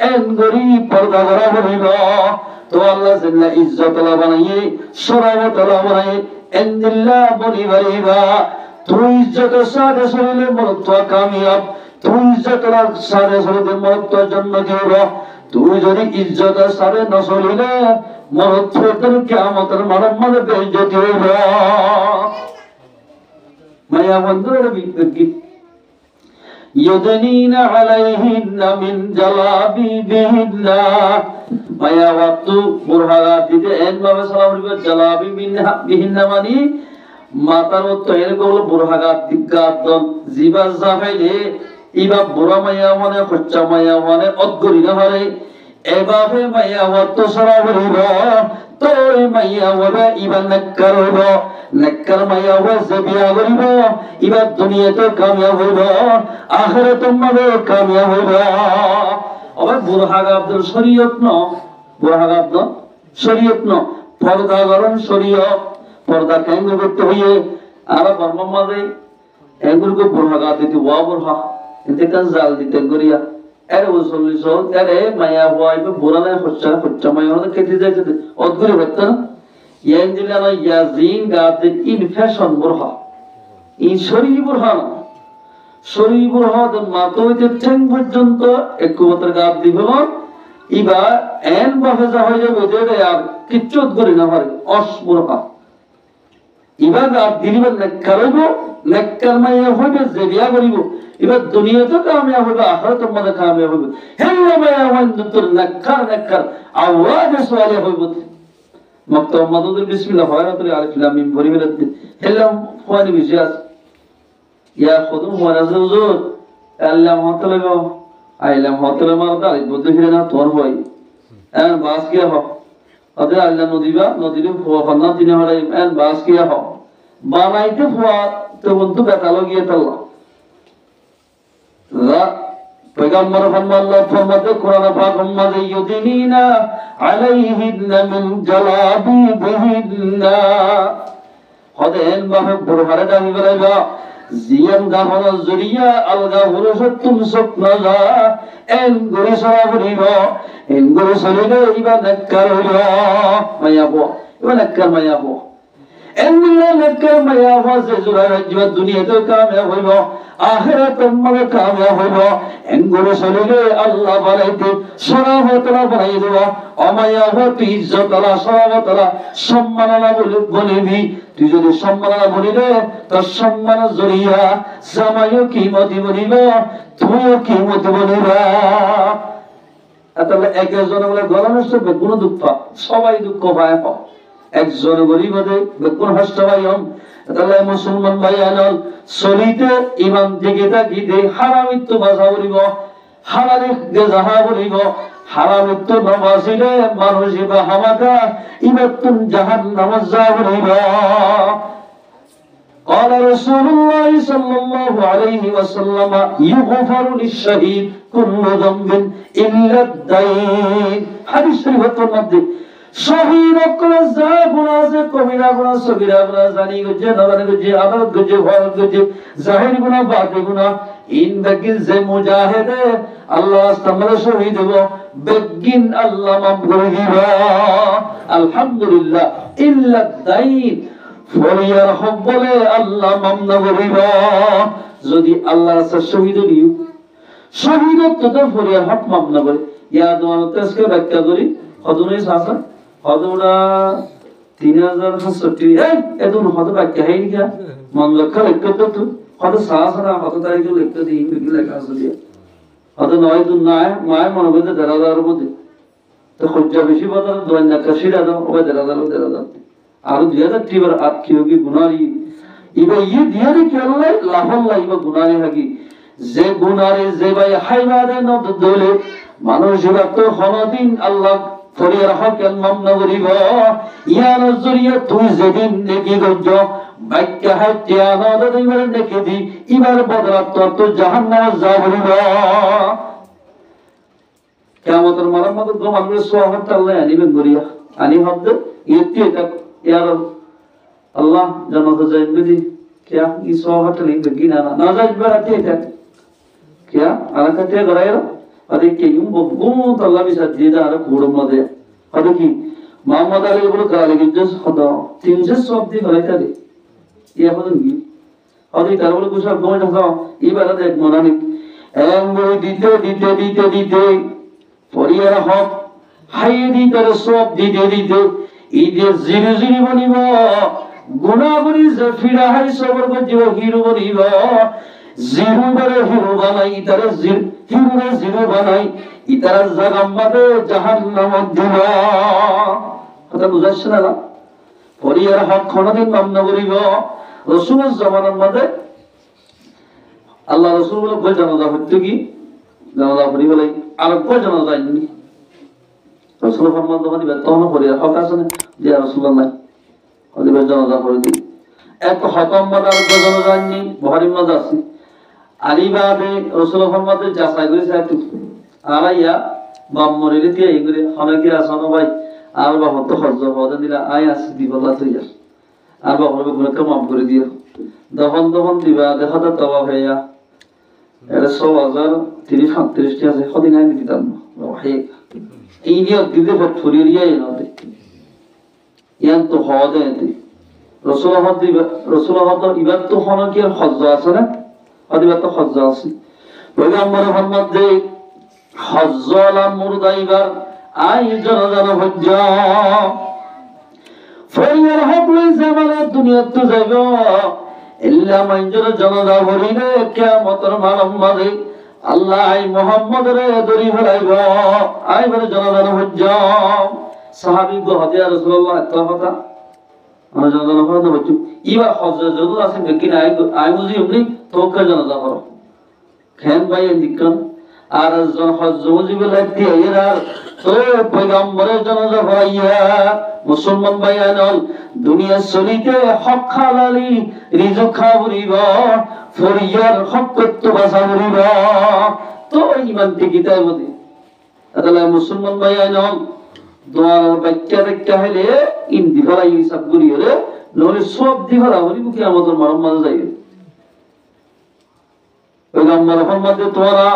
এন গরি পর্দা করা হইব তো আল্লাহ জাল্লা ইজ্জতলা বানাইয়ে শরাবতলা বানাইয়ে এন্দিল্লাহ বনি বাড়িবা তুই ইজ্জত সাথে শরীরে মরত্ব কামিয়াব তুই ইজ্জতলা সাথে শরীরে মরত্ব জন্য দিব তুই যদি ইজ্জত সাথে না চলিলে মরত্বের কিয়ামতের মানব বেইজ্জতি হইব মায়া বন্ধুর বিপক্ষে ইউদিনিনা আলাইহিন্না মিন জালাবিবিহিন্না মায়া ওয়াক্তু বুরহাগাত দিতে এন ভাবে সালাম হইব জালাবিবিহিন্না মানে মাতার তৈরি করলো বুরহাগাত দিগাদন জিবা জাফাইলে ইবা বুড়া মাইয়া মানে খচ্চা মাইয়া মানে অদ্গরি না পারে এভাবে মাইয়া ওয়াত সরা হইব তোর মাইয়া ওয়া ইবা নেককার হইব নেককার মাইয়া ওয়া জবিয়া হইব ইবা দুনিয়াতে কামিয়াব হইব আখিরাতে মাঝে কামিয়াব হইব আবার বুরহাগাত শরীয়ত ন বুরহাগাত শরীয়ত ন পর্দা গরম শরীয়ত পর্দা কেন্দ্র করতে হইয়ে আর বর্ম মাঝে এগুলোকে বুরহাগাত দিতে ওয়া বুরহা এতেকান জাল দিতে গরিয়া এর ওসল্লিশ এরে মায়া হইবে বুরানা খচ্চা মায়া হতে কেটে যাইতে অদ্গুরি হতো ইয়ান দিলানা ইয়াজিন গাতে ইনফেকশন বুরহা ই শরীর বুরহা শরীর বুরহা দ মাতো হইতে ঠ্যাং পর্যন্ত একবারে গাত দিব ইবা এন ভাবে যা হয়ে যাবে ওদের আর কিচ্ছু অদ্গুরি না পারে অস বুরহা ইবা গাত দিলিবেন নেককারব নেককার মায়া হইবে যে বিয়া করিব এবার দুনিয়াতে কামিয়াব হবে আখিরাতে মধ্যে কামিয়াব হবে হেল্লা মায়া হইন তোর নেককার আওয়াজ সোয়ালে হইব মক্তব মাদুদ বিসমিল্লাহ ওয়া আলিফ লাম মিম পরিবেদ হেল্লা ফানি বিজাস ইয়া খুদুম ওয়া রাজুজুর আল্লাহ মতলব আইলাম হতলে মারদা বুদ্ধ ফিরে না তোর হই এন বাস কি হ আদে আল্লাহ নদীরে ফনা দিনে হলাই এন বাস কি হ বানাইতে ফোয়া তো বন্ধু বেতালো গিয়ে তাল্লা পয়গম্বর আল্লাহ ফরমাতে কোরআন পাক মাঝে ইউদিনিনা আলাইহিন্না মিন জালাবিবিহিন্না হদেন বাহু বুরহারে দামি বলাইবা জিয়ান গাহন জরিয়া আলগা হুরসতুম সুকনাজা এন গরি সরা বলিব এন গরি সরিলে ইবা নাক্কার হইল মায়াবো ইবা নাক্কার মায়াবো এন নাক্কার মায়াবো যে জুরা রাজ্য দুনিয়াতে কামিয়াব হইব আখিরাতে মনে কামিয়াব হইব এন গরি সরিলে আল্লাহ বানাইতে সরাবতলা বানাই দেব অমায়াবো তুই ইজ্জত আলা সরাবতলা সম্মাননা বলিবি তুই যদি সম্মাননা বলিলে তোর সম্মান জড়িয়া জামাইও কিমতি বলিব তুইও কিমতি বলিবা তাহলে একজন বলে গলা নষ্ট বেগুন দুঃখ সবাই দুঃখ পায় একজন গরিব বেগুন হষ্ট পাই তাহলে মুসলমান ভাই আনল চলিতে ইমান দিকে তাকিতে হারামিত্ব বাজা বলিব হারালি গেজাহা বলিব হারামিত্ব নবাসিলে মানুষ ইবা হামাকা ইবাতুন জাহান্নাম যা বলিব قال رسول الله صلى الله عليه وسلم يغفر للشهيد كل ذنب إلا الدين حديث شريف মধ্যে শহীদ করে যা গুনাহ আছে কবিরা গুনাহ সগীরা গুনাহ জানি গজে নজানি গজে আদালত গজে ভয় গজে জাহির গুনাহ বাতিল গুনাহ ইন বাকিল যে মুজাহিদে আল্লাহ আস্তামরে শহীদ হব বেগিন আল্লাহ মাফ করে দিবা আলহামদুলিল্লাহ ইল্লা দাইন ফরিয়ার হক বলে আল্লাহ মামনা করিবা যদি আল্লাহ রাস্তায় শহীদ হইও শহীদত্ব তো ফরিয়ার হক মামনা করে ইয়া দোয়ানো তেজকে ব্যাখ্যা করি হদুনে সাসা হদুরা 3065 এই এদুন হদ ব্যাখ্যা হেই গিয়া মন লক্ষ্য লেখা তো তুই হদ সাসা হদ তারিখ লেখা দিই কি লেখা আছে দিয়া হদ নয় দুন না মায় মনে বলতে দেরাদার মধ্যে তো খুঁজা বেশি বাজার দোয়ান না কাশিরা দাও ওই দেরাদার আর 2000 টিবার আর কিওগি গুনারি ইবা ই দিয়ারে কি আল্লাহ লাহাল্লাহ ইবা গুনারি হাগি যে গুনারে যে ভাই হাইবাদে নদ দলে মানুষ তো হনদিন আল্লাহ ফরিয়ার হক মামনা করিব ইয়া নজরিয়া তুই যেদিন নেকি গজ্জ বাক্য হাতিয়া নদ দিবার নেকি দি ইবার বদলা তো জাহান্নাম যা বলিব কিয়ামতের মারামত মানুষ সোহাত আল্লাহ আনিবেন করিয়া আনি হদ ইতি এটা यार अल्लाह जन्नत जाएंगे क्या इस सोहत नहीं बगी ना ना जाज बराते थे क्या आना करते कराएगा अरे के यूं बहुत अल्लाह भी साथ दिया आरा कोड़म मदे अरे की मोहम्मद अली बोलो काले की जस खुदा 300 शब्द कराते थे ये खुद नहीं अरे तार बोलो कुछ अब गोल जैसा ये बात एक मनानी एम वो दीते फरियार हक हाई दी तरह सब दीते ইদে জিরি জিরি বনিব গুনাহগুলি যে ফিরা হাই সবর গজিব হিরো বনিব জিরু বরে হিরো বানাই ইতারে হিরো জিরু বানাই ইতারে জাগাম্মাদে জাহান্নাম দিব কথা বুঝাছ না পরিয়ার হক কোনদিন মামনা করিব রাসূলের জামানার মধ্যে আল্লাহ রাসূল বলে কই জানাজা হচ্ছে কি জানাজা করি বলে আর কই জানাজা যায়নি রাসূল ফরমান দোকানি বেতন পরিয়ার হক আছে না যে রাসূলুল্লাহ ওদের জানাজা করে দি এক হতম মাদার জানাজা যায়নি বুখারীর মধ্যে আছে আলিবাদে রাসূল ফরমাতে যাচাই করেছে একটু আলাইয়া বাম মরিলে দিয়ে ইংরে অনেকে আসনো ভাই আর বাবা তো হজ্জ হওয়া দিলা আয় আসি দিবলা তুই আর বাবা গুনাহকে মাফ করে দিও দহন দিবা দেখা তো তওবা ভাইয়া এর 6037 টি আছে কদিন আগে দিতাম ওহে এই নিয়ে দিতে বহুত ফুরিয়ে এনে ইয়ান তো হওয়া দেয় রাসূলুল্লাহ ইবাদ তো হন কি হজ্জ আছে না অদিবাদ তো হজ্জ আছে পয়গম্বর মুহাম্মদ দে হজ্জ আলা মুরদাইবার আই জানা হজ্জ ফরিয়ার হক লই জামানা দুনিয়া তো যাইব ইল্লা মানজুর জানাজা হরিলে কিয়ামতের মানমাদে আল্লাহ আই মুহাম্মদ রে দরি ফেলাইব আই বলে জানাজা হজ্জ সাহাবী গো হযরত রাসূলুল্লাহ কথা আমরা জানাজা হজ্জ হজ্জ ইবা হজ্জ যদু আছে কিনা আই বুঝি উনি তোকে জানাজা করো খেন ভাই নিকন আর জন হজ্জ বুঝিবে লাগতে এরার তো পয়গম্বরের জানাজা হইয়া মুসলমান ভাইয়ানল দুনিয়া চলিতে হক হালালি রিজক খাবরিব ফরিয়ার হক কত বাসাবরিব তো ইমান থেকে তাই বলে তাহলে মুসলমান ভাইয়ানল দোয়ার বাক্য হলে ইন্দি ফলাই সব গুলি হলে নলে সব দিঘা হরি কি আমাদের মরম মাঝে যাইবে পয়গম্বর মোহাম্মদ তোরা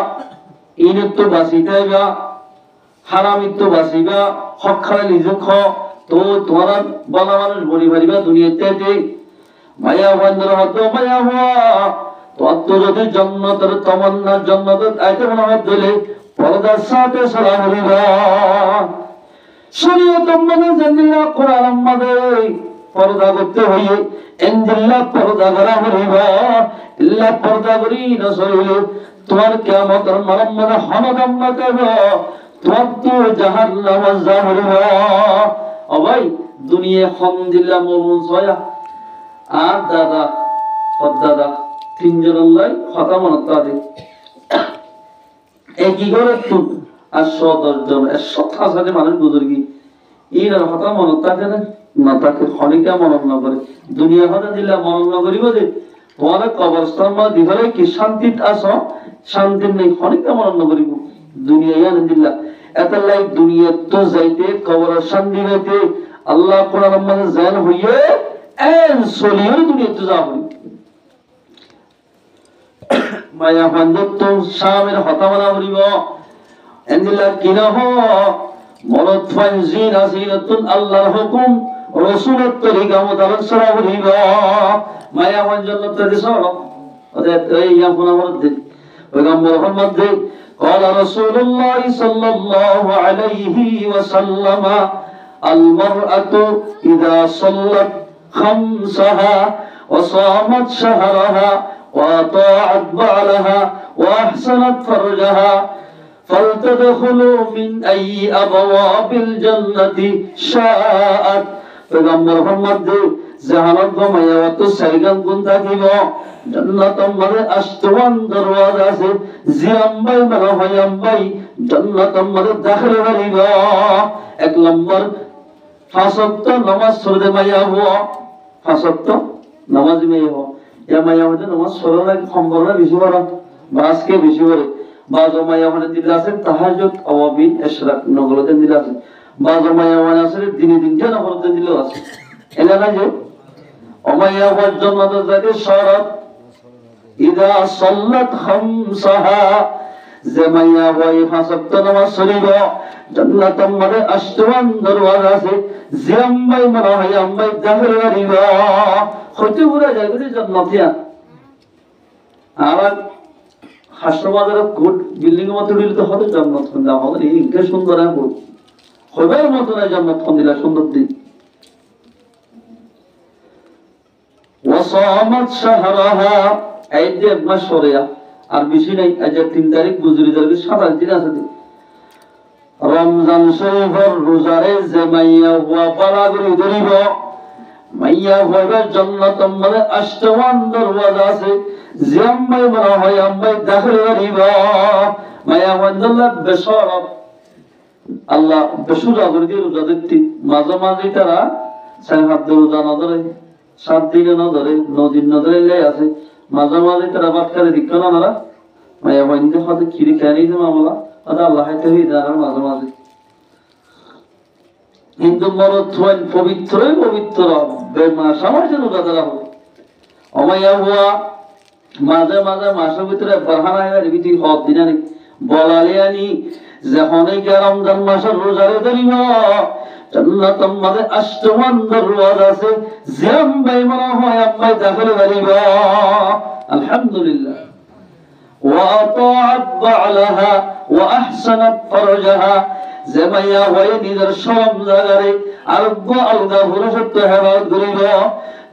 ইনের তো বাঁচিতে গা হারামির তো বাঁচিবা হক খারাপ নিজে খ তো তোরা বলা মানুষ বলি পারিবা দুনিয়াতে মায়া বন্ধর হতো মায়া হওয়া তোর তো যদি জন্নতের তমন্নার জন্নতের আইতে মনে হয় দিলে পর্দার সাথে সরা হইবা শরীয়ত মানে জানিলা কোরআন আমাদের পর্দা করতে হইয়ে ইনজিল্লা পর্দা করা হইবা ইল্লা পর্দা করি না শরীরে তোমার কিয়ামতের মারাম্মানে হামাদাম না দেব তোমার তো জাহান্নাম যা হইবা ও ভাই দুনিয়া হামদুলিল্লাহ মুমিন সয়া আর দাদা পদ্দাদা তিনজন আল্লাহ কথা মনে তাদে একই ঘরে তো আর 110 জন 100 হাজার মানুষ বুজুর্গি এর কথা মনে থাকে না তাকে খনিকা মনে না করে দুনিয়া কথা দিলা মনে না করিব যে তোমার কবরস্থান মা দিঘরে কি শান্তিত আছো শান্তি নেই খনিকা মনে না করিব দুনিয়া ইয়ান দিলা এতলাই দুনিয়া তো যাইতে কবর শান্তি হইতে আল্লাহ কোরআন মানে জান হইয়ে এন সলিয়র দুনিয়া তো যাব মায়া বন্ধত্ব শামের হতামনা করিব এন্দিলা কিনহ মরদ ফাইজিন আসিনাতুন আল্লাহর হুকুম রাসূলের তরিকা মোতাবেক সরা করিব মায়া বন্ধত্ব দিছড় ওদের এই আপনা মধ্যে পয়গম্বর মোহাম্মদ قال رسول الله صلى الله عليه وسلم المرأة إذا صلت خمسها وصامت شهرها وأطاعت بعلها وأحسنت فرجها فلتدخلوا من أي أبواب الجنة شاءت পয়গম্বর মোহাম্মদ জাহানত গমায়াত সাইগান গুণ থাকিব জান্নাতের মধ্যে আষ্টওয়ান দরওয়াজা আছে জিয়াম্বাই মানে হয়াম্বাই জান্নাতের মধ্যে দাখিল হইব এক নম্বর পাঁচ ওয়াক্ত নামাজ পড়তে মাইয়া হওয়া পাঁচ ওয়াক্ত নামাজ মাইয়া হওয়া ইয়া মাইয়া হতে নামাজ পড়া লাগে সম্পূর্ণ বেশি পড়া বাসকে বেশি পড়ে বাজো মাইয়া হতে দিল আছে তাহাজ্জুদ আওয়াবিন ইশরাক নগলতে দিল আছে বাজো মাইয়া হতে আছে দিনে দিন জানা করতে দিল আছে এলা না যে ওমাইয়া ওয়াল জান্নাত যাকে শরত ইদা সাল্লাত খামসাহা জামাইয়া ওয়াই ফাসাত নামাজ পড়িব জান্নাতের মধ্যে আষ্টওয়ান দরওয়াজা আছে জিয়াম্বাই মানে হয়াম্বাই দাখিল হইব হতে পুরা জায়গাতে জান্নাতিয়া আর হাসপাতালে কোট বিল্ডিং এর মতো দিলে তো হবে জান্নাত না হবে ইনকে সুন্দর আছে হবে মত না জান্নাত দিলা সুন্দর দিন ওয়াসামাত শাহরাহা এই যে মাস পড়িয়া আর বেশি নাই আজ 3 তারিখ বুঝুরি তারিখ 27 দিন আছে রমজান শরীফের রোজারে যে মাইয়া হুয়া পালাগুলি ধরিব মাইয়া হইবে জান্নাতের মধ্যে আষ্টওয়ান দরওয়াজা আছে জিয়াম্বাই মনে হয় আম্বাই দাখিল হইব মাইয়া ওয়ান্দাল্লাহ বেশরত আল্লাহ বেশুরা করে দিয়ে রোজা দেখতে মাঝে মাঝে তারা 7 রোজা না ধরে 7 দিনে না ধরে 9 দিন না ধরে লাই আছে মাঝে মাঝে তারা বাদ করে দিক্কা না না মাইয়া ওয়ান্দে হাতে খিরি খায় নিছে মামলা আদা আল্লাহ হাতে হই দাঁড়ার মাঝে মাঝে হিন্দু মরদ হইল পবিত্রই পবিত্র বেমাস আমার জন্য দাদা হবে অমাইয়া হুয়া মাঝে মাঝে মাসের ভিতরে বারহানা এর ভিতরে হক দিনানি বলালে আনি যখন এই রমজান মাসের রোজারে ধরিব জান্নাতের মধ্যে আষ্টওয়ান দরওয়াজা আছে জিয়াম্বাই মনে হয় আম্মাই দাখিল হইব আলহামদুলিল্লাহ وأطاعت بعلها وأحسنت فرجها زميا وينذر شرم زغري أرجو ألغا فرشت هوا غريبا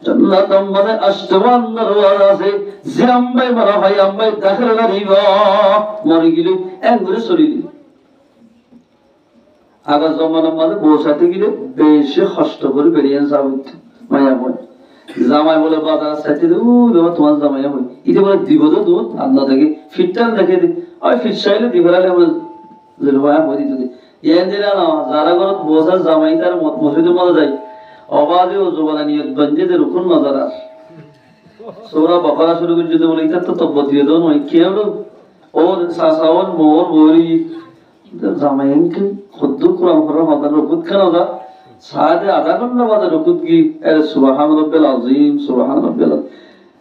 جنة من أشتوان دروازة زيامبي مرحي أمبي داخل غريبا مريجلي أنغري سوريلي আগা জমানার মধ্যে বসাতে গেলে বেশি কষ্ট করে বেরিয়ে যাবে মায়া বলে জামাই বলে বাজার সাথে তোমার জামাই হয় এটা বলে দিব তো দুধ আন্না থেকে ফিটটাল দেখে দি ওই ফিট চাইলে দিবরালে আমরা জলবায়া হই দিতে এন দিলা না যারা ঘরত বসার জামাই তার মসজিদের মধ্যে যাই অবাধে ও জবানা নিয়ত বন্ধেদের রুকুন নজরা সোরা বকরা শুরু করে যদি বলে এটা তো তব্বত দিয়ে দাও নয় কি হলো ওর সাসাওর মোর বলি জামাইকে খুদ্দু কোরআন পড়া মাদার রুকুত খানা দা সাথে আধা ঘন্টা বাদে রুকুত কি সুবহান রাব্বিল আযীম সুবহান রাব্বিল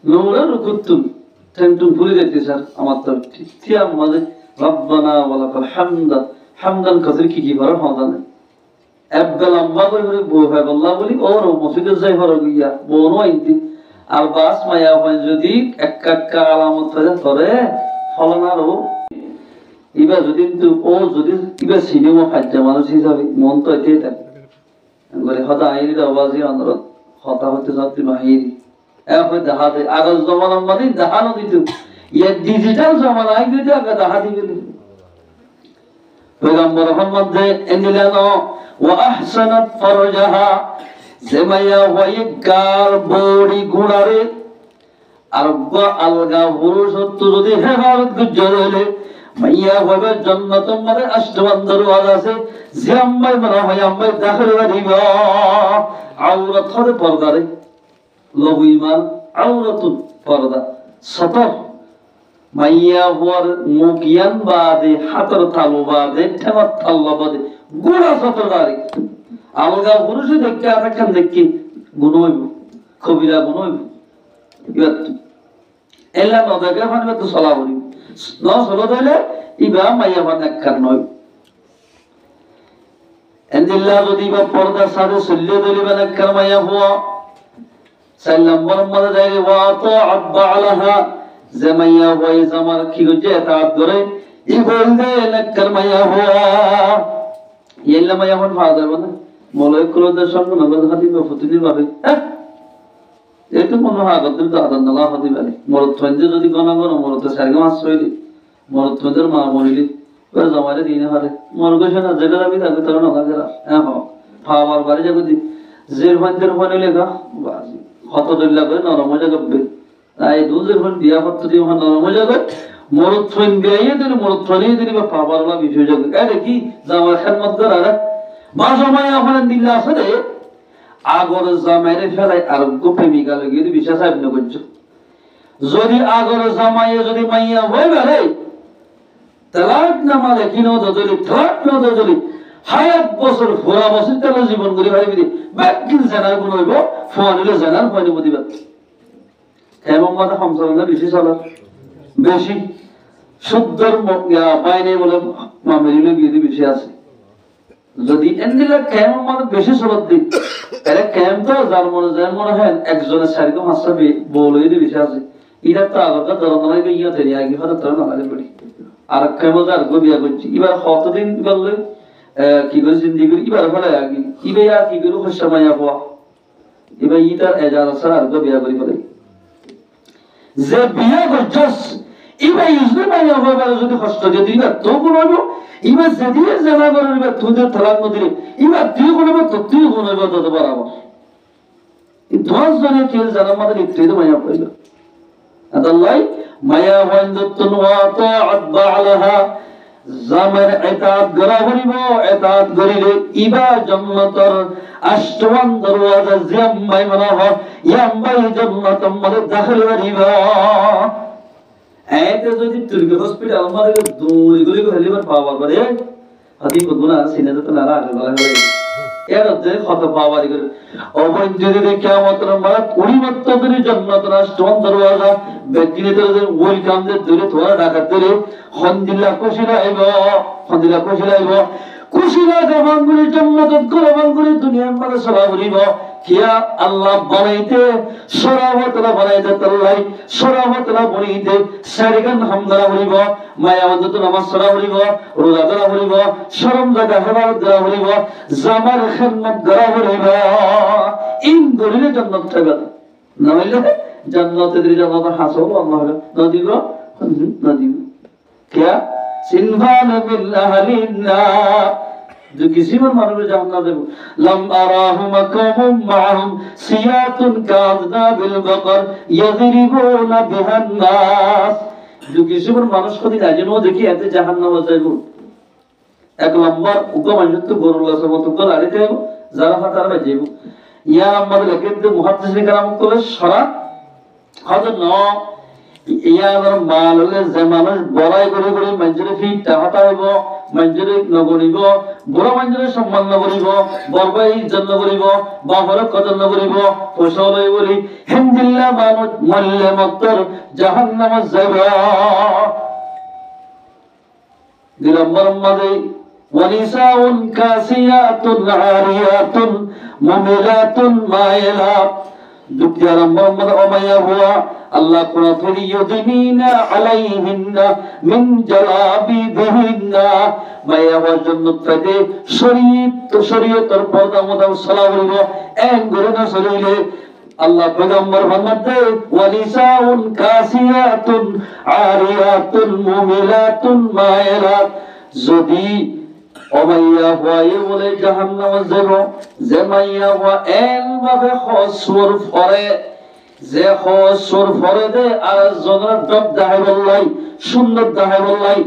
নোরা রুকুত তুমি টেনটুন ভুলে যেতে স্যার আমার তো ঠিক আমাদের রব্বানা ওয়া লাকাল হামদ হামদান কাসির কি বড় হওয়া না একদল আম্মা করে বউ হয় আল্লাহ বলি ওর মসজিদে যাই হলো গিয়া বউনো আইতি আর বাস মায়া হয় যদি একটা আলামত হয়ে ধরে ফলনারও এবার যদি ও যদি এবার সিনেমা খাদ্য মানুষ হিসাবে মন তো এতেই থাকে বলে হতা আইরির আওয়াজে অনুরোধ হতা হতে যাত্রী বাহিরি এখন দেখা দেয় আগল জমানার মানে দেখানো দিত ইয়ে ডিজিটাল জমানা আই দিতে আগে দেখা দিবে পয়গম্বর মধ্যে এনিলানো ওয়া আহসানাত ফারজাহা যেমাইয়া হয়ে গার বড়ি গুণারে আর আলগা পুরুষ যদি হেফাজত গুজর হইলে মাইয়া হবে জান্নাতুল মধ্যে আষ্টমান দরওয়াজা আছে যে আম্মাই মনে হয় আম্মাই দাখিল করিব আওরাত হতে পর্দারে লঘু ঈমান আওরাতুল পর্দা সতর মাইয়া হওয়ার মুকিয়ান বাদে হাতর তালু বাদে ঠেমার তাল্লা বাদে গুড়া সতর দাঁড়ি আলগা পুরুষে দেখতে আরেকখান দেখি গুণ হইব কবিরা গুণ হইব এবার এলা নদাকে মানে তো চলা করিব ন চলো তাইলে ইবা মাইয়া মানে একখান নয় এন্দিল্লা যদি বা পর্দার সাথে চলিয়ে দিলিবেন একখান মাইয়া হওয়া 4 নম্বর মধ্যে যায় ওয়া তাআত বালাহা জামাইয়া ওয়াই জামার কি গজে তাআত করে ই বলতে একখান মাইয়া হওয়া এলা মাইয়া হন ফাদার বলে মলয় ক্রোধের সঙ্গে নগদ হাদিব ফুতুনির ভাবে এতো মনে হয় আগতের দাদান নালা হতে পারে মরত ফঞ্জে যদি গণগণ মরত সারগে মাছ রইলি মরত ফঞ্জের মা মরিলি ওরা জমারে দিনে হারে মরগছে না যেটা যাবি তাকে তোর নগা জেরা হ্যাঁ ফাওয়ার বাড়ি যাবি জের ফঞ্জের ফোনে লেখা কত দল্লা করে নরম জাগবে তাই দুজের ফোন বিয়া পত্র দিয়ে নরম জাগবে মরত ফোন বিয়াইয়ে দিলে মরত ফোনেই দিলে বা ফাওয়ার বা বিষয় জাগবে এটা কি জামার খেদমত করা মা সময় আপনার দিল্লা আছে রে আগর জামাইরে ফেলাই আরোগ্য প্রেমিকা লাগিয়ে বিশ্বাস আইন করছ যদি আগর জামাইয়ে যদি মাইয়া হয়ে গেলে তালাক নামা লেখি নদলি তালাক নদলি হায়াত বছর ভরা বছর তাহলে জীবন করে ভাই বিধি ব্যাকিন জানার গুণ হইব ফোন হইলে জানার হয়নি প্রতিবাদ এবং মাথা সংসারণে বেশি চলার বেশি শুদ্ধর পায়নি বলে মামেরিলে বিয়ে বেশি আছে যদি এন্দিলা কেম মানে বেশি চলত দিক এরা কেম তো যার মনে হয় একজনের শারীরিক মাসটা বলে বেশি আছে এটা তো আগত ধরনের ইয়া তৈরি আগে হয়তো তোর নামাজে পড়ি আর কেম যার গো বিয়া করছি এবার কতদিন বললে কি করে জিন্দি করি এবার ফলে আগে ইবে আর কি করে খুশা মাইয়া হওয়া এবার ইটার এজাজ আছে আর গো বিয়া করি ফলে যে বিয়া করছস ইবে ইউজলে মাইয়া হওয়া যদি কষ্ট দিয়ে দিবা তো বলবো ইবার যেদিকে জানা করেন এবার তুদের থালাক নদীরে এবার তুই করবে তো তুই করবে তত বরাবর 10 জনের কেউ জানা আমাদের একটু মায়া পাইল আদাল্লাহ মায়া ওয়ান্দাতুন ওয়া তাআত বালাহা জামার ইতাআত করা হইব ইতাআত করিলে ইবা জান্নাতের আষ্টমান দরওয়াজা জাম্মাই মানহ ইয়াম্বাই জান্নাতুম মধ্যে দাখিল হইবা এতে যদি তুর্কি হসপিটাল আমাদের দূরে গুলি করে হেলিবার পাওয়ার পরে হাদিম গুনাহ সিনেতে তো নারা আগে বলা হলো এর যে কত পাওয়ার করে অবৈধ যদি কিয়ামতের মারা পরিবর্তনের জান্নাতের আষ্টম দরওয়াজা ব্যক্তিদের ওয়েলকাম দে দূরে তোরা ডাকাত ধরে হন্দিল্লাহ খুশিলাইব খুশিলা দেবাঙ্গুলি জান্নাতত করবাঙ্গুলি দুনিয়ার মাঝে সলা বলিব কিয়া আল্লাহ বানাইতে সরাবতলা বানাইতে তাল্লাই সরাবতলা বনিতে সারিগান হামদারা বলিব মায়াবদত নামাজ সরা বলিব রোজা ধরা বলিব শরম জায়গা হেফাজত ধরা বলিব জামার খেদমত ধরা বলিব ইন গরিলে জান্নাত থাকবে না হইলে জান্নাতের জান্নাত হাসব আল্লাহ নদীব নদীব কিয়া সিনফান মিন আহলিনা जो किसी पर मानव जानना दे लम अराहु मकामुम माहुम सियातुन कादना बिल बकर यदरिबुना बिहन नास जो किसी पर मानुष को दिन आजनो देखी ऐसे জাহান্নাম যাইবো এক লম্বা উগমাজত গরুলাস মত গল আরিতে যারা ফাতার বাজেবো ইয়া আমাদের লেখেন যে মুহাদ্দিসিন کرام করে সরা হযরত ন ইয়ার মাল হলে যে মানুষ বড়াই করে করে মঞ্জুরে ফি টাকা হইব মঞ্জুরে নগরিব বড় মঞ্জুরে সম্মান নগরিব বরবাই জন্য করিব বাহর কদর নগরিব ফসল বলি হিমদিল্লা মানুষ মল্লে মত্তর জাহান্নাম যাইব দুই নম্বর মাঝে ওয়ানিসাউন কাসিয়াতুন আরিয়াতুন মুমিলাতুন মাইলাত দ্বিতীয় নম্বর মাঝে ওমাইয়া হুয়া আল্লাহ কোন ইউদিনা আলাইহিন্না মিন জালাবিবিহিন্না মাইয়া হওয়ার জন্য তাদের শরীয়তের পর্দা মোতাবেক সালাম বলিব এক করে না শরীরে আল্লাহ পয়গম্বর ফরমাতে ওয়ালিসাউন কাসিয়াতুন আরিয়াতুন মুমিলাতুন মাইলাত যদি ওমাইয়া হয় বলে জাহান্নামে যাব যে মাইয়া হয় এন ভাবে খসুর ফরে যে খসুর ফরে দে আর জনের ডব দাহে বললাই সুন্দর দাহে বললাই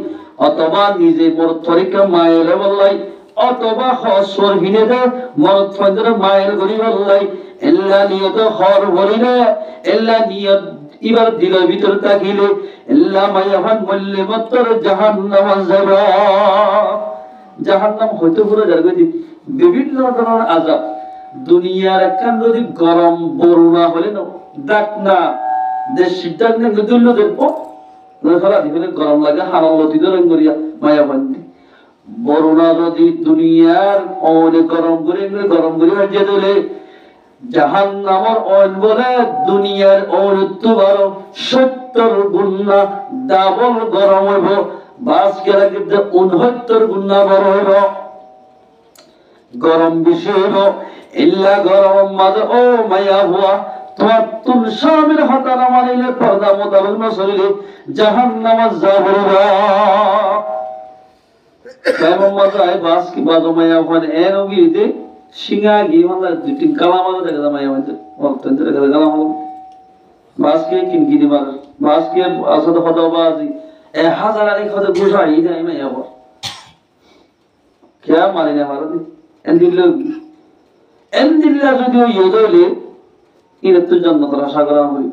অথবা নিজে মরদ তরিকা মায়েলে বললাই অথবা খসুর হিনে দে মরদ ফজরে মায়ের গরি বললাই এল্লা নিয়ত হর ভরিলে এল্লা নিয়ত এবার দিলের ভিতর তাকিলে এল্লা মাইয়াহান মল্লে মত্তর জাহান্নাম যাব জাহান্নাম হইতে পুরো জায়গায় বিভিন্ন ধরনের আযাব দুনিয়ার একখান যদি গরম বরুণা হলে না ডাক না দেশ সিদ্ধান্ত গদুল্ল দেখবো ফলা দিলে গরম লাগে হারালতি ধরে করিয়া মায়া বান্দি বরুণা যদি দুনিয়ার অনেক গরম করে হাজিয়ে দিলে জাহান্নামের অন বলে দুনিয়ার অনত্ব বারো 70 গুণা ডাবল গরম হইব বাস কেলা কিন্তু 69 গুণা বড় হইব গরম বেশি হইব ইল্লা গরম মাঝে ও মায়া হুয়া তোমার তুল স্বামীর হাতা না মানিলে পর্দা মোতাবেক না চলিলে জাহান্নামে যাবো কেমন মজায় বাস কি বাজো মায়া ওখানে এন গিয়ে সিঙ্গা গিয়ে মানে দুটি গালামালো দেখা যায় মায়া হইতে বলতেন দেখা যায় গালামালো বাস কে কিনকিনি মার বাস কে আসলে হতো বাজি 1000 আনি খতে গুছাই দেয় মায়া বল কে মারি না মারদি এন দিল্লা যদি ইয়েদলে ইরে তো জান্নাতের আশা করা হই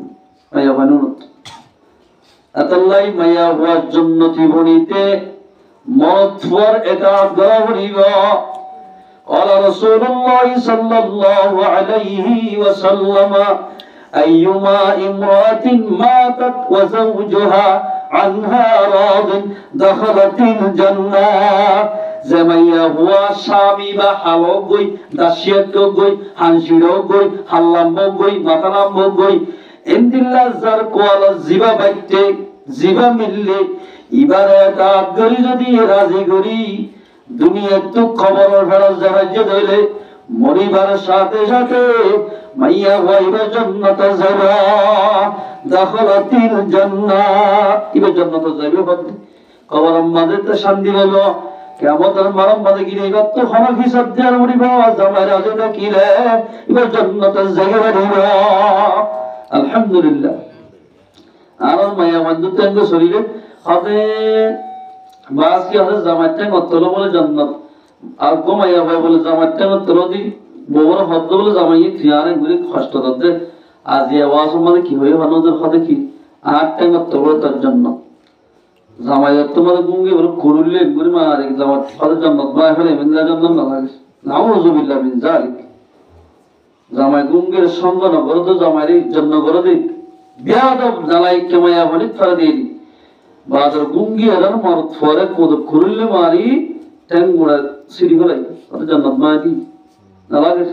মায়া বানুনত আতাল্লাই মায়া হওয়া জান্নাতি বনিতে মরতফর এটা গহরিবা قال رسول الله صلى الله عليه وسلم أيما امرأة ماتت وزوجها عنها راض دخلت الجنة زميا هو شامي با حلو گوي داشيت گوي حنشيرو گوي حلام گوي ماتلام گوي اندilla زر কোয়াল জিবা বাইতে জিবা মিললে ইবারত আগরি যদি রাজি করি দুনিয়ার তো খবর ফেরত জাহাজে দইলে মরিবার সাথে সাথে মাইয়া হইবে জান্নাতে যাবা দাখলাতিল জান্নাত ইবে জান্নাতে যাবে বলতে খবর আমাদেরতে শান্তি হলো কিয়ামতের মারম বাদে গিয়ে এবার তো হনা হিসাব দেওয়ার মরিবা জামাই রাজে কিলে ইবে জান্নাতে যাবে আলহামদুলিল্লাহ আর মাইয়া বন্ধুতে এঙ্গ শরীরে হবে বাস কি আছে জামাইতে মতলো বলে জান্নাত আর গোমাইয়া ভাই বলে জামাইতে মতলো দি বড় হদ্দ বলে জামাইয়ে থিয়ারে গুলি কষ্ট দতে আজ এই আওয়াজ মানে কি হই মানুষের হাতে কি আর টাইম মতলো তার জন্য জামাইয়া তোমার গুঙ্গে বলে কুরুলে গুলি মারে জামাত হাতে জান্নাত বাই হলে মিনলা জান্নাত না লাগে নাউযু বিল্লাহি মিন যালিক জামাই গুঙ্গের সঙ্গ না বড় তো জামাইরে জন্য করে দি বিয়াদব জালাই কেমাইয়া বলি ফর দি বাজার গুঙ্গি এরান মারত ফরে কোদ কুরুলে মারি টেঙ্গুড়া সিঁড়ি গলাই অত জান্নাত মাদি না লাগে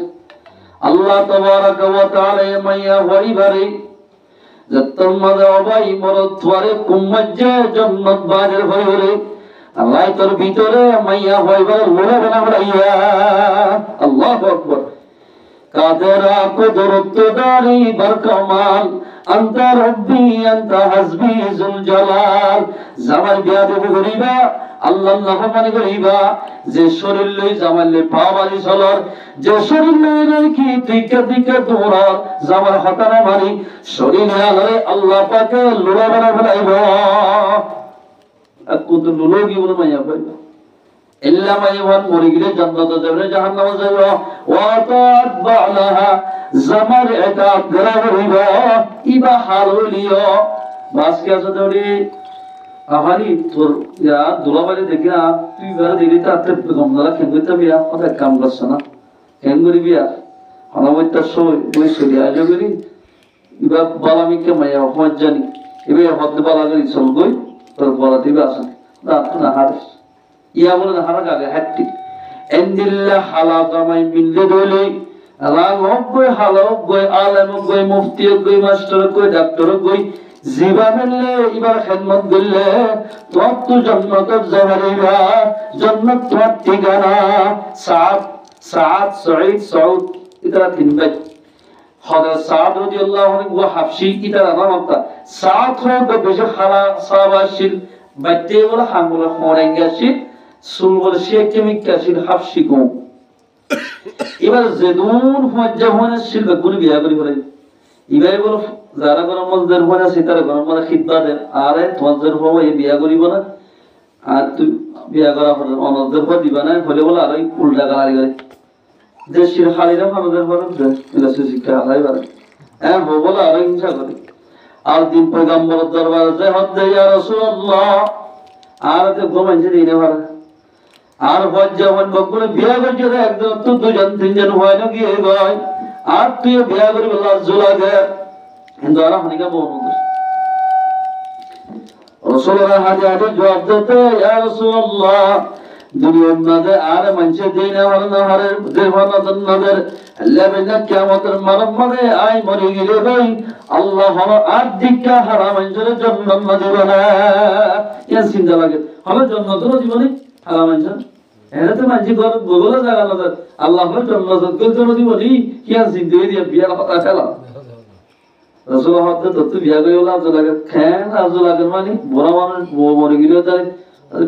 আল্লাহ তাবারাক ওয়া তাআলা মাইয়া হইবারে যতম মাদা অবাই মরত ফরে কুম্মজে জান্নাত বাজার হইরে আল্লাহ তোর ভিতরে মাইয়া হইবারে লোড়া বানা বড়াইয়া আল্লাহু আকবার কাদেরা কুদরত দারি বরকমাল أنت ربي أنت حسبي ذو الجلال জামাল বিয়াদে করিবা আল্লাহর নাফরমানি করিবা যে শরীর লই জামালে পাওয়ালি চলর যে শরীর লই নাকি দিকে দিকে দৌড়ার জামাল হতানা মারি শরীর আলে আল্লাহ পাকে লোড়া বানা ফেলাইবা কত লোলগি বলে মাইয়া কইবা ইল্লা মাইয়ান মরি গেলে জান্নাতে যাবে জাহান্নামে যাবে ওয়া তাত বালাহা জামার এটা গরাবরিবা ইবা হারলিও মাসকে আছে তোরি আহারি তোর ইয়া দুলাবাড়ি দেখি না তুই বেড়া দিলি তো আত্মে গমদারা কেন করতে বিয়া অনেক কাম করছে না কেন করি বিয়া অনবৈতার সময় ওই সরিয়ে আজ করি এবার বালামিকে মাইয়া অপমাজ জানি এবার হতে বালা করি চল গই তোর বলা দিবে আসে না হারিস ইয়া বলে হারা গাগে হাঁটটি এন্দিল্লা হালা কামাই মিললে দলে রাগ হোক গই হালা হোক গই আলেম হোক গই মুফতি হোক গই মাস্টার হোক গই ডাক্তার হোক গই জিবা মিললে এবার খেদমত করলে তোমার তো জন্নতর জহরিবা জন্নত তোমার ঠিকানা সাদ সাদ সঈদ সৌদ ইতারা তিন ভাই হযরত সাদ রাদিয়াল্লাহু আনহু ওয়া হাফসি ইতারা নামতা সাদ হবে বেশি খালা সাহাবাশির বাইতে বলে হাঙ্গুলা খোরেঙ্গাশি সুল বলে সে কেমিকাশির হাফসি কো এবার জেদুন হুয়াজ্জা হওয়ার শিল্পে গুলি বিয়া করি বলে ইবাই বলে যারা গরম মজদের হওয়া আছে তারা গরম মজা খিদবা দেন আরে তোমাদের হওয়া এই বিয়া করিব না আর তুই বিয়া করা হলে অনদের হওয়া দিবা না হলে বলে আরো উল্টা গালারি করে দেশের খালিরা মানুষের হওয়ার এটা শিক্ষা আলাই বাড়ে হ্যাঁ হো বলে আরো হিংসা করে আর দিন পয়গাম্বর দরবারে যে হদ্দে ইয়া রাসূলুল্লাহ আর তো ঘুমাইছে দিনে ভরা আর বজ্জা হন বকুলে বিয়া করছে একজন তো দুজন তিনজন হয় না গিয়ে গয় আর তুই বিয়া করি বললা জুলাগে কিন্তু আর হানিকা বলবো রাসূলুল্লাহ হাজারে জবাব দিতে ইয়া রাসূলুল্লাহ দুনিয়ার মধ্যে আর মানুষ দিন আর না হারে দেওয়ানা দন্নদের আল্লাহ বিনা কিয়ামতের মানব মানে আই মরে গেলে ভাই আল্লাহ হলো আর দিকা হারাম মানুষের জন্য না দিবে না ইয়া চিন্তা লাগে হলো জান্নাত দিব না হারাম মানুষ এরা তো মানুষ ঘর বগলা জায়গা না আল্লাহ হলো জান্নাত কইতো দিব নি কিয়া চিন্তা দিয়া বিয়া কথা ফেলা রাসূলুল্লাহ হতে তো বিয়া কইলা তো লাগে খান আজু লাগে মানে বড় মানুষ মরে গেলে তাই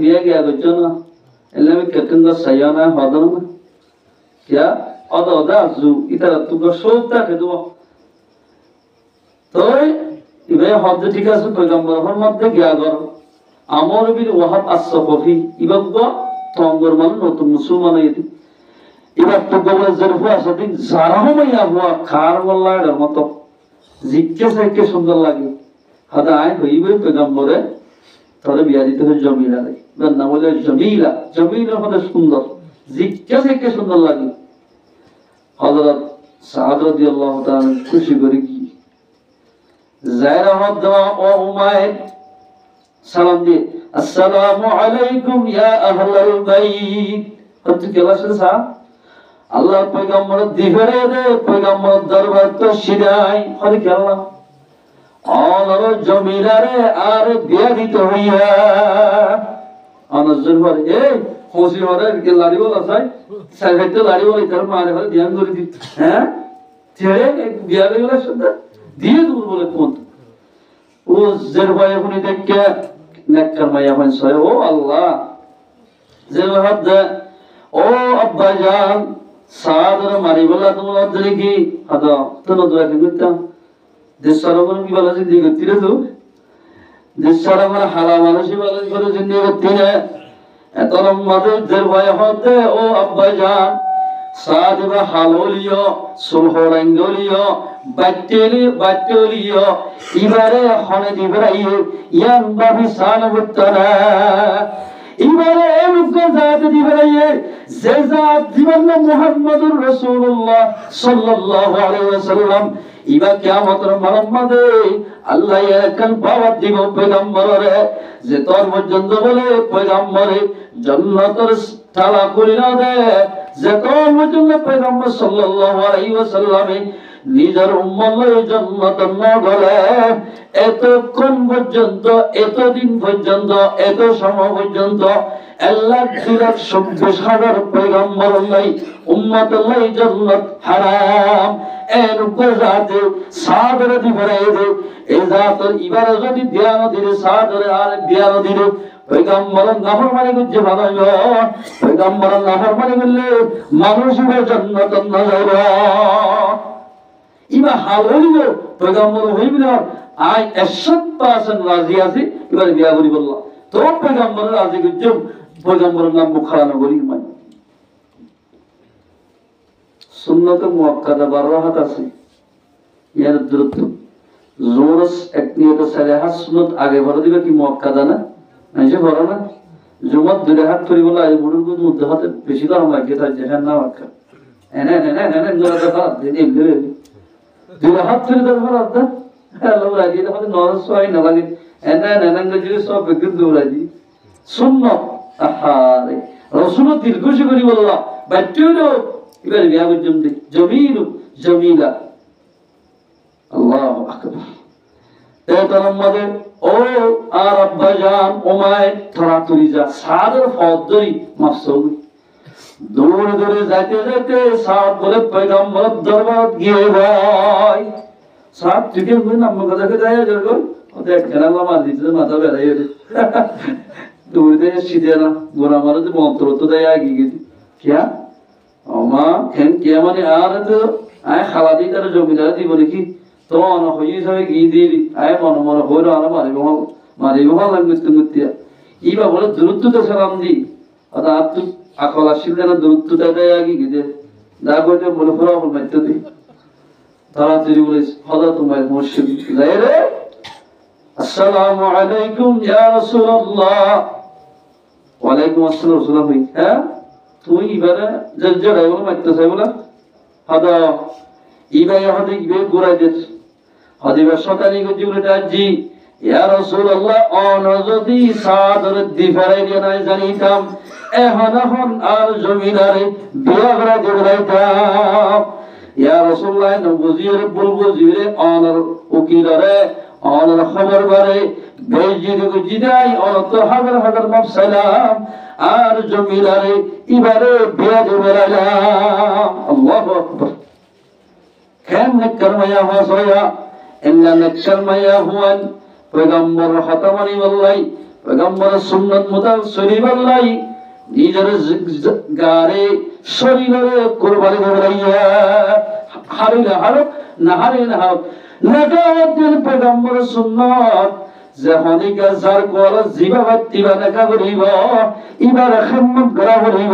বিয়া গিয়া করছো না এলামে কেতনদা সায়ানা হদন क्या अदा अदा जु इतर तुगा सोता के दो तो इबे हद ठीक আছে পয়গম্বরের মধ্যে গিয়া গর আমর বিল ওয়াহাব আস-সাফি ইবাগো তঙ্গর মান নতুন মুসলমান হইতি এবার তো গোবরে জরফু আসাদিন জারাহমাইয়া হুয়া খার ওয়াল্লাহর মতো জিজ্ঞে সাইকে সুন্দর লাগে হাদা আই হইবে পয়গম্বরে তাহলে বিয়া দিতে হয় জমিলা রে নাম বলে জমিলা জমিলা হলে সুন্দর জিজ্ঞে সাইকে সুন্দর লাগে হযরত সাদ রাদিয়াল্লাহু তাআলা খুশি করে কি জায়রা হদওয়া ও উমাইর সালাম দিয়ে আসসালামু আলাইকুম ইয়া আহলাল বাইত কত কেলাসে সা আল্লাহ পয়গম্বর দিফরে দে পয়গম্বর দরবার তো শিরাই হরে কেলা আর জমিলা রে আর বিয়া দিতে হইয়া আনজর হরে এ খুশি হরে কে লাড়ি বলা চাই সাইতে লাড়ি বলে তার মারে হরে ধ্যান করে দি হ্যাঁ ছেড়ে বিয়া গেলা শুনতে দিয়ে দূর বলে কোন ও জের ভাই আপনি দেখকে নেককার মাইয়া হন সয় ও আল্লাহ জের হাত ও আব্বা জান সাদর মারি বলা তোমরা দেখি আদা তো নদরা কি করতাম দেশারা কোন কি বলা জিন্দি করতে রে তো দেশারা মানে হালা মানুষই বলা করে জিন্দি করতে রে এত লম্বাদের জের ভাই হতে ও আব্বা জান সাদবা হাললিও সুলহরাঙ্গলিও বাট্টেলিও ইবারে হনে দিবরাইয়ে ইয়ান বাবি সালবুতরা ইবারে এমুকে জাত দিবরাইয়ে যে জাত দিবেন মুহাম্মদুর রাসূলুল্লাহ সাল্লাল্লাহু আলাইহি ওয়াসাল্লাম ইবা কিয়ামতের মানবমদে আল্লাহ একখান পাওয়ার দিব পয়গম্বরে যে তোর পর্যন্ত বলে পয়গম্বরে জান্নাতের তালা খুলে না দে যে তোর পর্যন্ত পয়গম্বর সাল্লাল্লাহু আলাইহি ওয়াসাল্লামে নিজের উম্মতের জান্নাত না গলে এতক্ষণ পর্যন্ত এতদিন পর্যন্ত এত সময় পর্যন্ত আল্লাহ দিলের ২৬,০০০ পয়গম্বর নাই উম্মত নাই জান্নাত হারাম এর উপর রাতে সাদরে দিবরাই দে এই জাতের ইবারে যদি ধ্যান দিলে সাদরে আর ধ্যান দিলে পয়গম্বরের নাফরমানি করছে বানাইল পয়গম্বরের নাফরমানি করলে মানুষ জান্নাত না যাবে ইবা হাললিও পয়গম্বর হইবে না আই 100% রাজি আছি এবার বিয়া করি বললা তো পয়গম্বরের রাজি করছে পয়গম্বরের নাম মুখারানো করি মানে সুন্নাতে মুআক্কাদা 12 রাকাত আছে ইয়ার দূরত্ব জোরস এক নিয়ত সারে হাত সুন্নত আগে ভরে দিবে কি মুআক্কাদা না মানে ভরো না জুমাত দুই হাত ধরে বলে আজ বুড়ুর মধ্যে হাতে বেশি গরম লাগে তাই যেখানে না মাক্কা এনে এনে এনে গোলা দেখা দিদি ধরে দুই হাত ধরে ধরে রাখতে হ্যালো রাজি তাহলে নরস হয় না লাগে এনে এনে যদি সব বিদ্যুৎ দৌড়াজি সুন্নত আহারে রাসূল দীর্ঘশী করি বললা বাচ্চুলো এবার বিয়া পর্যন্ত জমিল জমিলা আল্লাহু আকবার তেতার মধ্যে ও আর আব্বাজান ওমায় থরাতুরি যা সাদর ফদরি মাফসুল দৌড়ে দৌড়ে যাইতে যাইতে সাদ বলে পয়গম্বর দরবার গিয়ে ভাই সাদ থেকে হই না আমার কাছে যায় যখন ওতে খেলা মার দিতে মাথা বেড়াই ওঠে দৌড়ে সিধে না গোরা মারে যে মন্ত্র তো দেয় আগে গেছে কিয়া আমা খেন কিয়া মানে আর তো আয় খালাদি তার জমিদার দিব নাকি তো অন হই যাবে কি দিবি আয় মন মন হইল আর মারিব লাগতে মুতিয়া ইবা বলে দূরত্বতে সালাম দি আদা আত্তু আকল আসিল না দূরত্বটা দেয় আগে গেছে দা কইতে বলে পুরো বল মাইতে দি তারা তুই বলে হযরত তোমার মুর্শিদ যাই রে আসসালামু আলাইকুম ইয়া রাসূলুল্লাহ ওয়া আলাইকুম আসসালাম রাসূলুল্লাহ হ্যাঁ তুই ইবারে জড়াই বলে মাইতে চাই বলে হাদা ইবাই হদে ইবে গোরাই দে হদিবা সকালে গজি বলে দাজি ইয়া রাসূলুল্লাহ অনজদি সাদর দিফারে দিয়ে নাই জানিতাম এখন আর জমিনারে বিয়া করে দিলাইতাম ইয়া রাসূলুল্লাহ নবুজিরে বুলবুজিরে অনর উকিলরে অনর খবর করে বেজিরে গজিদাই অনত হাজার হাজার মাফসালাম আর জমিনারে ইবারে বিয়া দিলাইলাম আল্লাহু আকবার কেন নকরমায়া হসয়া ইল্লা নকরমায়া হুয়ান পয়গম্বর খতমানি বললাই পয়গম্বর সুন্নাত মুতাসসিরি বললাই নিজের গারে শরীরে কুরবানি দেলাইয়া হারিলে হারো না হারিলে না হারো নাগাদের পয়গম্বর সুন্নাত জাহানিকা জার কোল জিবাবাতি বানাকা করিব ইবার খিদমত করা করিব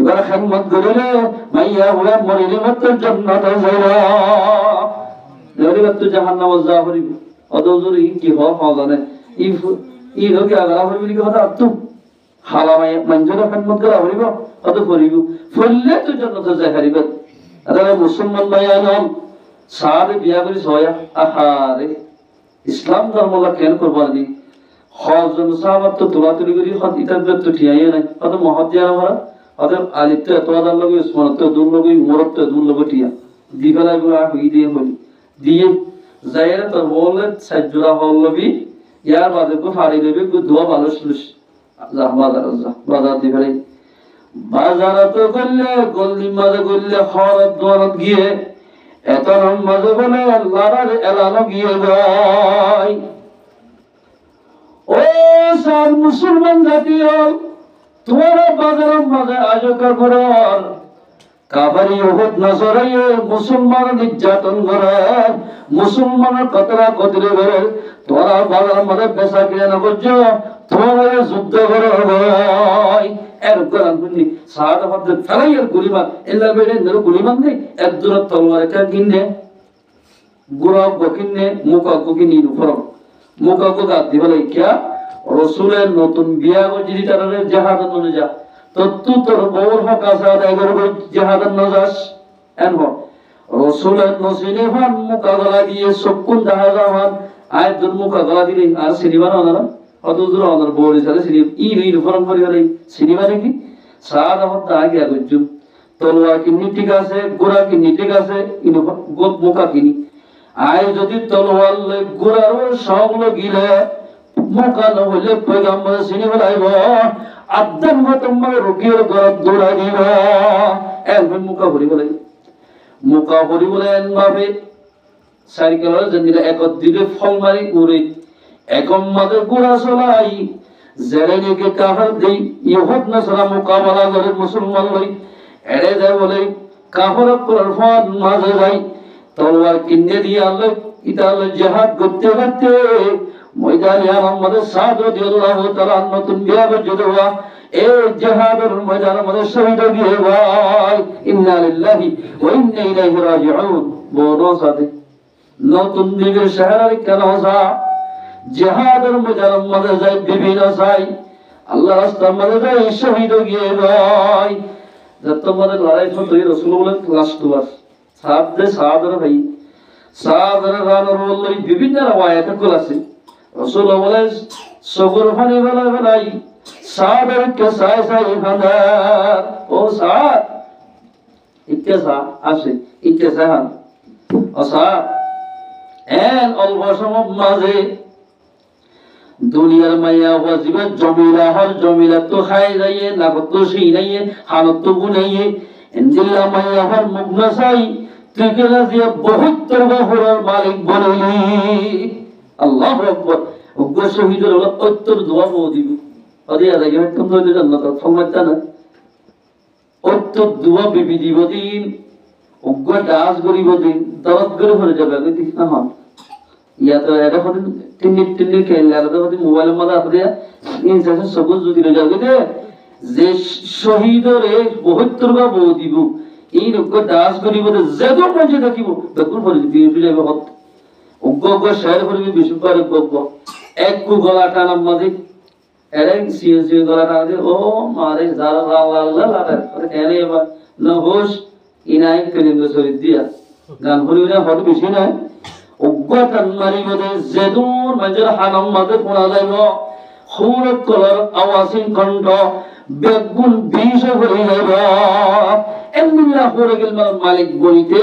ইবার খিদমত করিলে মাইয়া হয়ে মরিলে মত জান্নাত যাইবা নরি মত জাহান্নাম যা করিব অদজুরি কি হয় জানে ই লোকে আগরা করিবি কি কথা তুই হালামাই মঞ্জুর খিদমত করা করিব অত করিব ফললে তো জান্নাত যাই করিব আদালে মুসলমান ভাইয়ান সাদ বিয়া করি সয়া আহারে ইসলাম ধর্মলা কেন করবানি হজন সাহাবাত তো তুলাতুলি করি হদ ইতাবত তো ঠিয়াই নাই কত মহৎ জানা ভরা কত আলিত তো আদাল লগে উসমান তো দূর লগে উমর তো দূর লগে টিয়া দিবেলা গুলা হই দিয়ে হই দিয়ে যায়রা তো বলে সাজুরা হলবি ইয়ার বাদে কো ফাড়ি দেবে কো দোয়া ভালো শুলিস বাজার দিবেলাই বাজার তো করলে গল্লি মাঝে করলে হরত দরদ গিয়ে এত মাঝে বলে আল্লাহর এলানো গিয়ে যায় ও সব মুসলমান জাতীয় তোমার বাজারের মাঝে আজকা করার কাবারি উহুদ নজরায়ে মুসলমান নির্যাতন করে মুসলমানের কতরা কতরে করে তোরা বাজারের মাঝে বেচা কিনে না করছো তোমার যুদ্ধ করে ভাই এর কোরআন বলি সাদা হদ ফলাইয়ের গুলিমান এলা বেরে নর গুলিমান নেই এক দূর তলোয়ার কা কিনে গুরা বকিনে মুকা বকিনি উপর মুকা গা দিবলে কিয়া রাসূলের নতুন বিয়া গজি তারে জিহাদ ননে যা তত্তু তোর বউর হক আছে আদায় করব জিহাদ নজাস এনব রাসূলের নসিনে হন মুকা গলা দিয়ে সকুন দাহাজামান আয় দুর মুকা গলা দিলে আর সিনিবানা না অদূর অদর বড়ি সালে সিনি ই ইউনিফর্ম পরে গেলে সিনিবানে কি সাদা হত আগে গজু তলোয়ার কিনি ঠিক আছে গোরা কিনি ঠিক আছে ইউনিফর্ম গোপ মুকা কিনি আয় যদি তলোয়ার লই গোরার সব লগিলে মুকা ন হইলে পয়গম্বর সিনি বলাইব আদম তোমার রুকির গরব দৌড়া দিব এমন মুকা ভরি বলাই মুকা ভরি বলে এন ভাবে সাইকেলের জন্য এক দিলে ফল মারি উড়ে একম মাদের গোড়া চলাই জেরেনিকে কাহার দেই ইহুদ নসরা মুকাবালা করে মুসলমান লই এড়ে যায় বলে কাহর করার ফল মাঝে যাই তলোয়ার কিনে দিয়ে আল্লাহ ইতালে জিহাদ করতে করতে ময়দানে আমাদের সাদ রাদিয়াল্লাহু তাআলা নতুন বিয়া বজদওয়া এই জিহাদের ময়দানে আমাদের শহীদ গিয়ে ভাই ইন্না লিল্লাহি ওয়া ইন্না ইলাইহি রাজিউন বড় সাথে নতুন দিকের শহরের কেন যা জিহাদের ময়দানের মধ্যে যায় বিভিন্ন যায় আল্লাহ রাস্তার মধ্যে যায় শহীদ গিয়ে যায় যত মধ্যে লড়াই তো রাসূল বলেন লাস্ট ওয়ার সাহাবাদের ভাই সাহাবাদের রানের বললে বিভিন্ন রওয়ায়াতে আছে রাসূল বলেন সবর ফানি বলাই সাহাবের কে সাই সাই ভান্ডার ও সাহাব ইত্তেসা আসে ইত্তেসা ও সাহাব এন অল্প সময় মাঝে দুনিয়ার মাইয়া ওয়াজিবা জমিলা হর জমিলা তো খাই যাইয়ে না তো সেই নাইয়ে হালত তো গুনাইয়ে ইনদিল্লা মাইয়া হর মুগনাসাই তুইকেলা দিয়া বহুত তরবা হরার মালিক বনলি আল্লাহু আকবার উগ্র শহীদের হলো উত্তর দোয়া বউ দিব আদি আদা গেট কম হইলে জান্নাত ফরমাইতা না উত্তর দোয়া বিবি দিব দিন উগ্র দাস গরিব দিন দরদ করে হয়ে যাবে দেখ না হন ইয়া তো এটা হদিন তিন খেলা তো হদিন মোবাইলের মধ্যে আপনি ইনসাসে সবুজ যদি যাবে যে শহীদরে 72 বা বউ দিব এই লোক দাস গরিব যেদ পৌঁছে থাকিব বেকুল করে বিয়ে যাবে হত উগ্র শেয়ার করবি বিশুপার উগ্র এক কু গলা টানার মধ্যে এরেন সিএসি গলা টানা ও মারে জালা আল্লাহ আরে কেন এবার না হোশ ইনাই করিম শরীর দিয়া গান করবি না হত বেশি না উগ্রতান মারি মধ্যে জেদুর মঞ্জর হানাম মধ্যে পড়া যাইব খুরত কলার আওয়াজিন কণ্ঠ বেগুন বিষ হয়ে যাইব এমনিল্লা হয়ে গেল মালিক বলিতে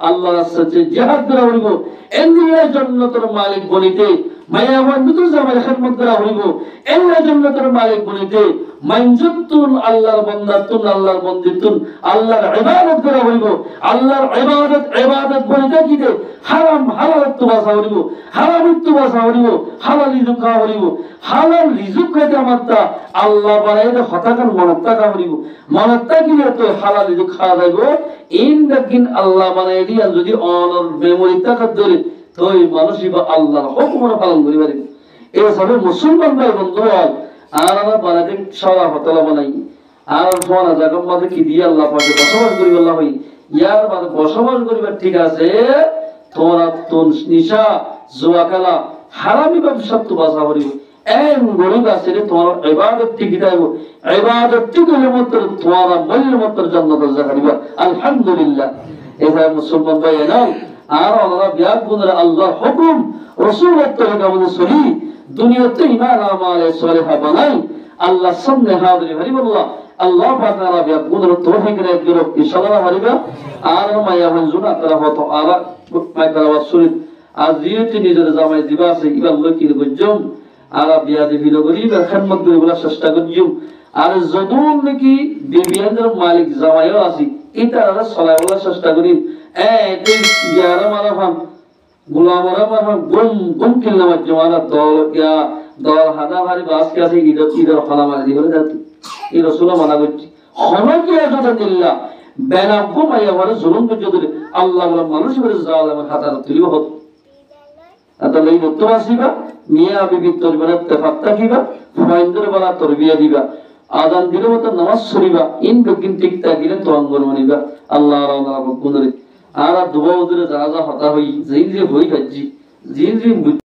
আল্লাহর সাথে জিহাদ করা হইব এমনিল্লা জান্নাতের মালিক বলিতে মায়া বন্ধু জামার খিদমত করা হইব এমনিল্লা জান্নাতের মালিক বলিতে মানজুতুন আল্লাহর বান্দাতুন আল্লাহর বন্দিতুন আল্লাহর ইবাদত করা হইব আল্লাহর ইবাদত বলিতে কি দে হারাম হালাল তো বাসা হইব হারাম তো বাসা হইব হালাল রিজুক খাওয়া হইব হালাল রিজুক খাইতে আমারটা আল্লাহ বানাইতে হতাকার মনত্তা খাওয়া হইব মনত্তা কি তো হালাল রিজুক খাওয়া যাইব ইন দাকিন আল্লাহ বানাই দিয়া যদি অনর মেমোরি তাকাত ধরে তোই মানুষই বা আল্লাহর হুকুম পালন করি পারে এই সবে মুসলমান ভাই বন্ধু আর আমরা বানাতে সারা হতলা বানাই আর সোনা জায়গা মধ্যে কি দিয়ে আল্লাহ পাকে বসবাস করি আল্লাহ ভাই ইয়ার মানে বসবাস করিবার ঠিক আছে তোরা তোন নিশা জুয়া খেলা হারামি ব্যবসা তো বাসা করিব এম গরিব আছে রে তোমার ইবাদত ঠিক দাইব ইবাদত ঠিক হলে মাত্র তোমার মূল্য মাত্র জান্নাত জাহারিবা আলহামদুলিল্লাহ এরা মুসলমান ভাই না আর আল্লাহ বিয়াদ গুনরা আল্লাহর হুকুম রাসূলের তরিকা মধ্যে চলি দুনিয়াতে ঈমান আমালে সালেহা বানাই আল্লাহ সামনে হাজির হরিবুল্লাহ আল্লাহ পাক তাআলা বিয়াদ গুনরা তৌফিক রে দিরো ইনশাআল্লাহ হরিবা আর মায়া মনজুনা তারা হতো আলা মাইতারা ওয়াসুল আজিয়তি নিজের জামাই দিবা আছে ইবা লকির গজম আর বিয়াদ ভিলো গরিব খিদমত করিবলা চেষ্টা করিও আর যদুন নাকি বিবিয়াদের মালিক জামাইও আছে ইতারা সলাইবলা চেষ্টা করি এই ইয়ারা মারাফাম গুলামরা মারাফাম গুম কিল্লা জমানা দল হাদা ভারি বাস কে আছে ইদর খালা মারি দিবলে যাতি এই রাসূল মানা করছি খনকি আজাদা দিল্লাহ বেনাগো মাইয়া বলে জুলুম যদি আল্লাহ বলে মানুষ বলে জালেম খাতার তুলিব হত আতালাই মুত্তাসিবা মিয়া বিবি তরবিরা তফাত্তা কিবা ফাইন্দর বলা তরবিয়া দিবা আযান দিলে মত নামাজ পড়িবা ইন বিগিন ঠিক তাকিলে তো অঙ্গন মানিবা আল্লাহ রাওনা বকুনরে আর দুয়া উদরে জানাজা হতা হই যেই যে হই গাজি যেই যে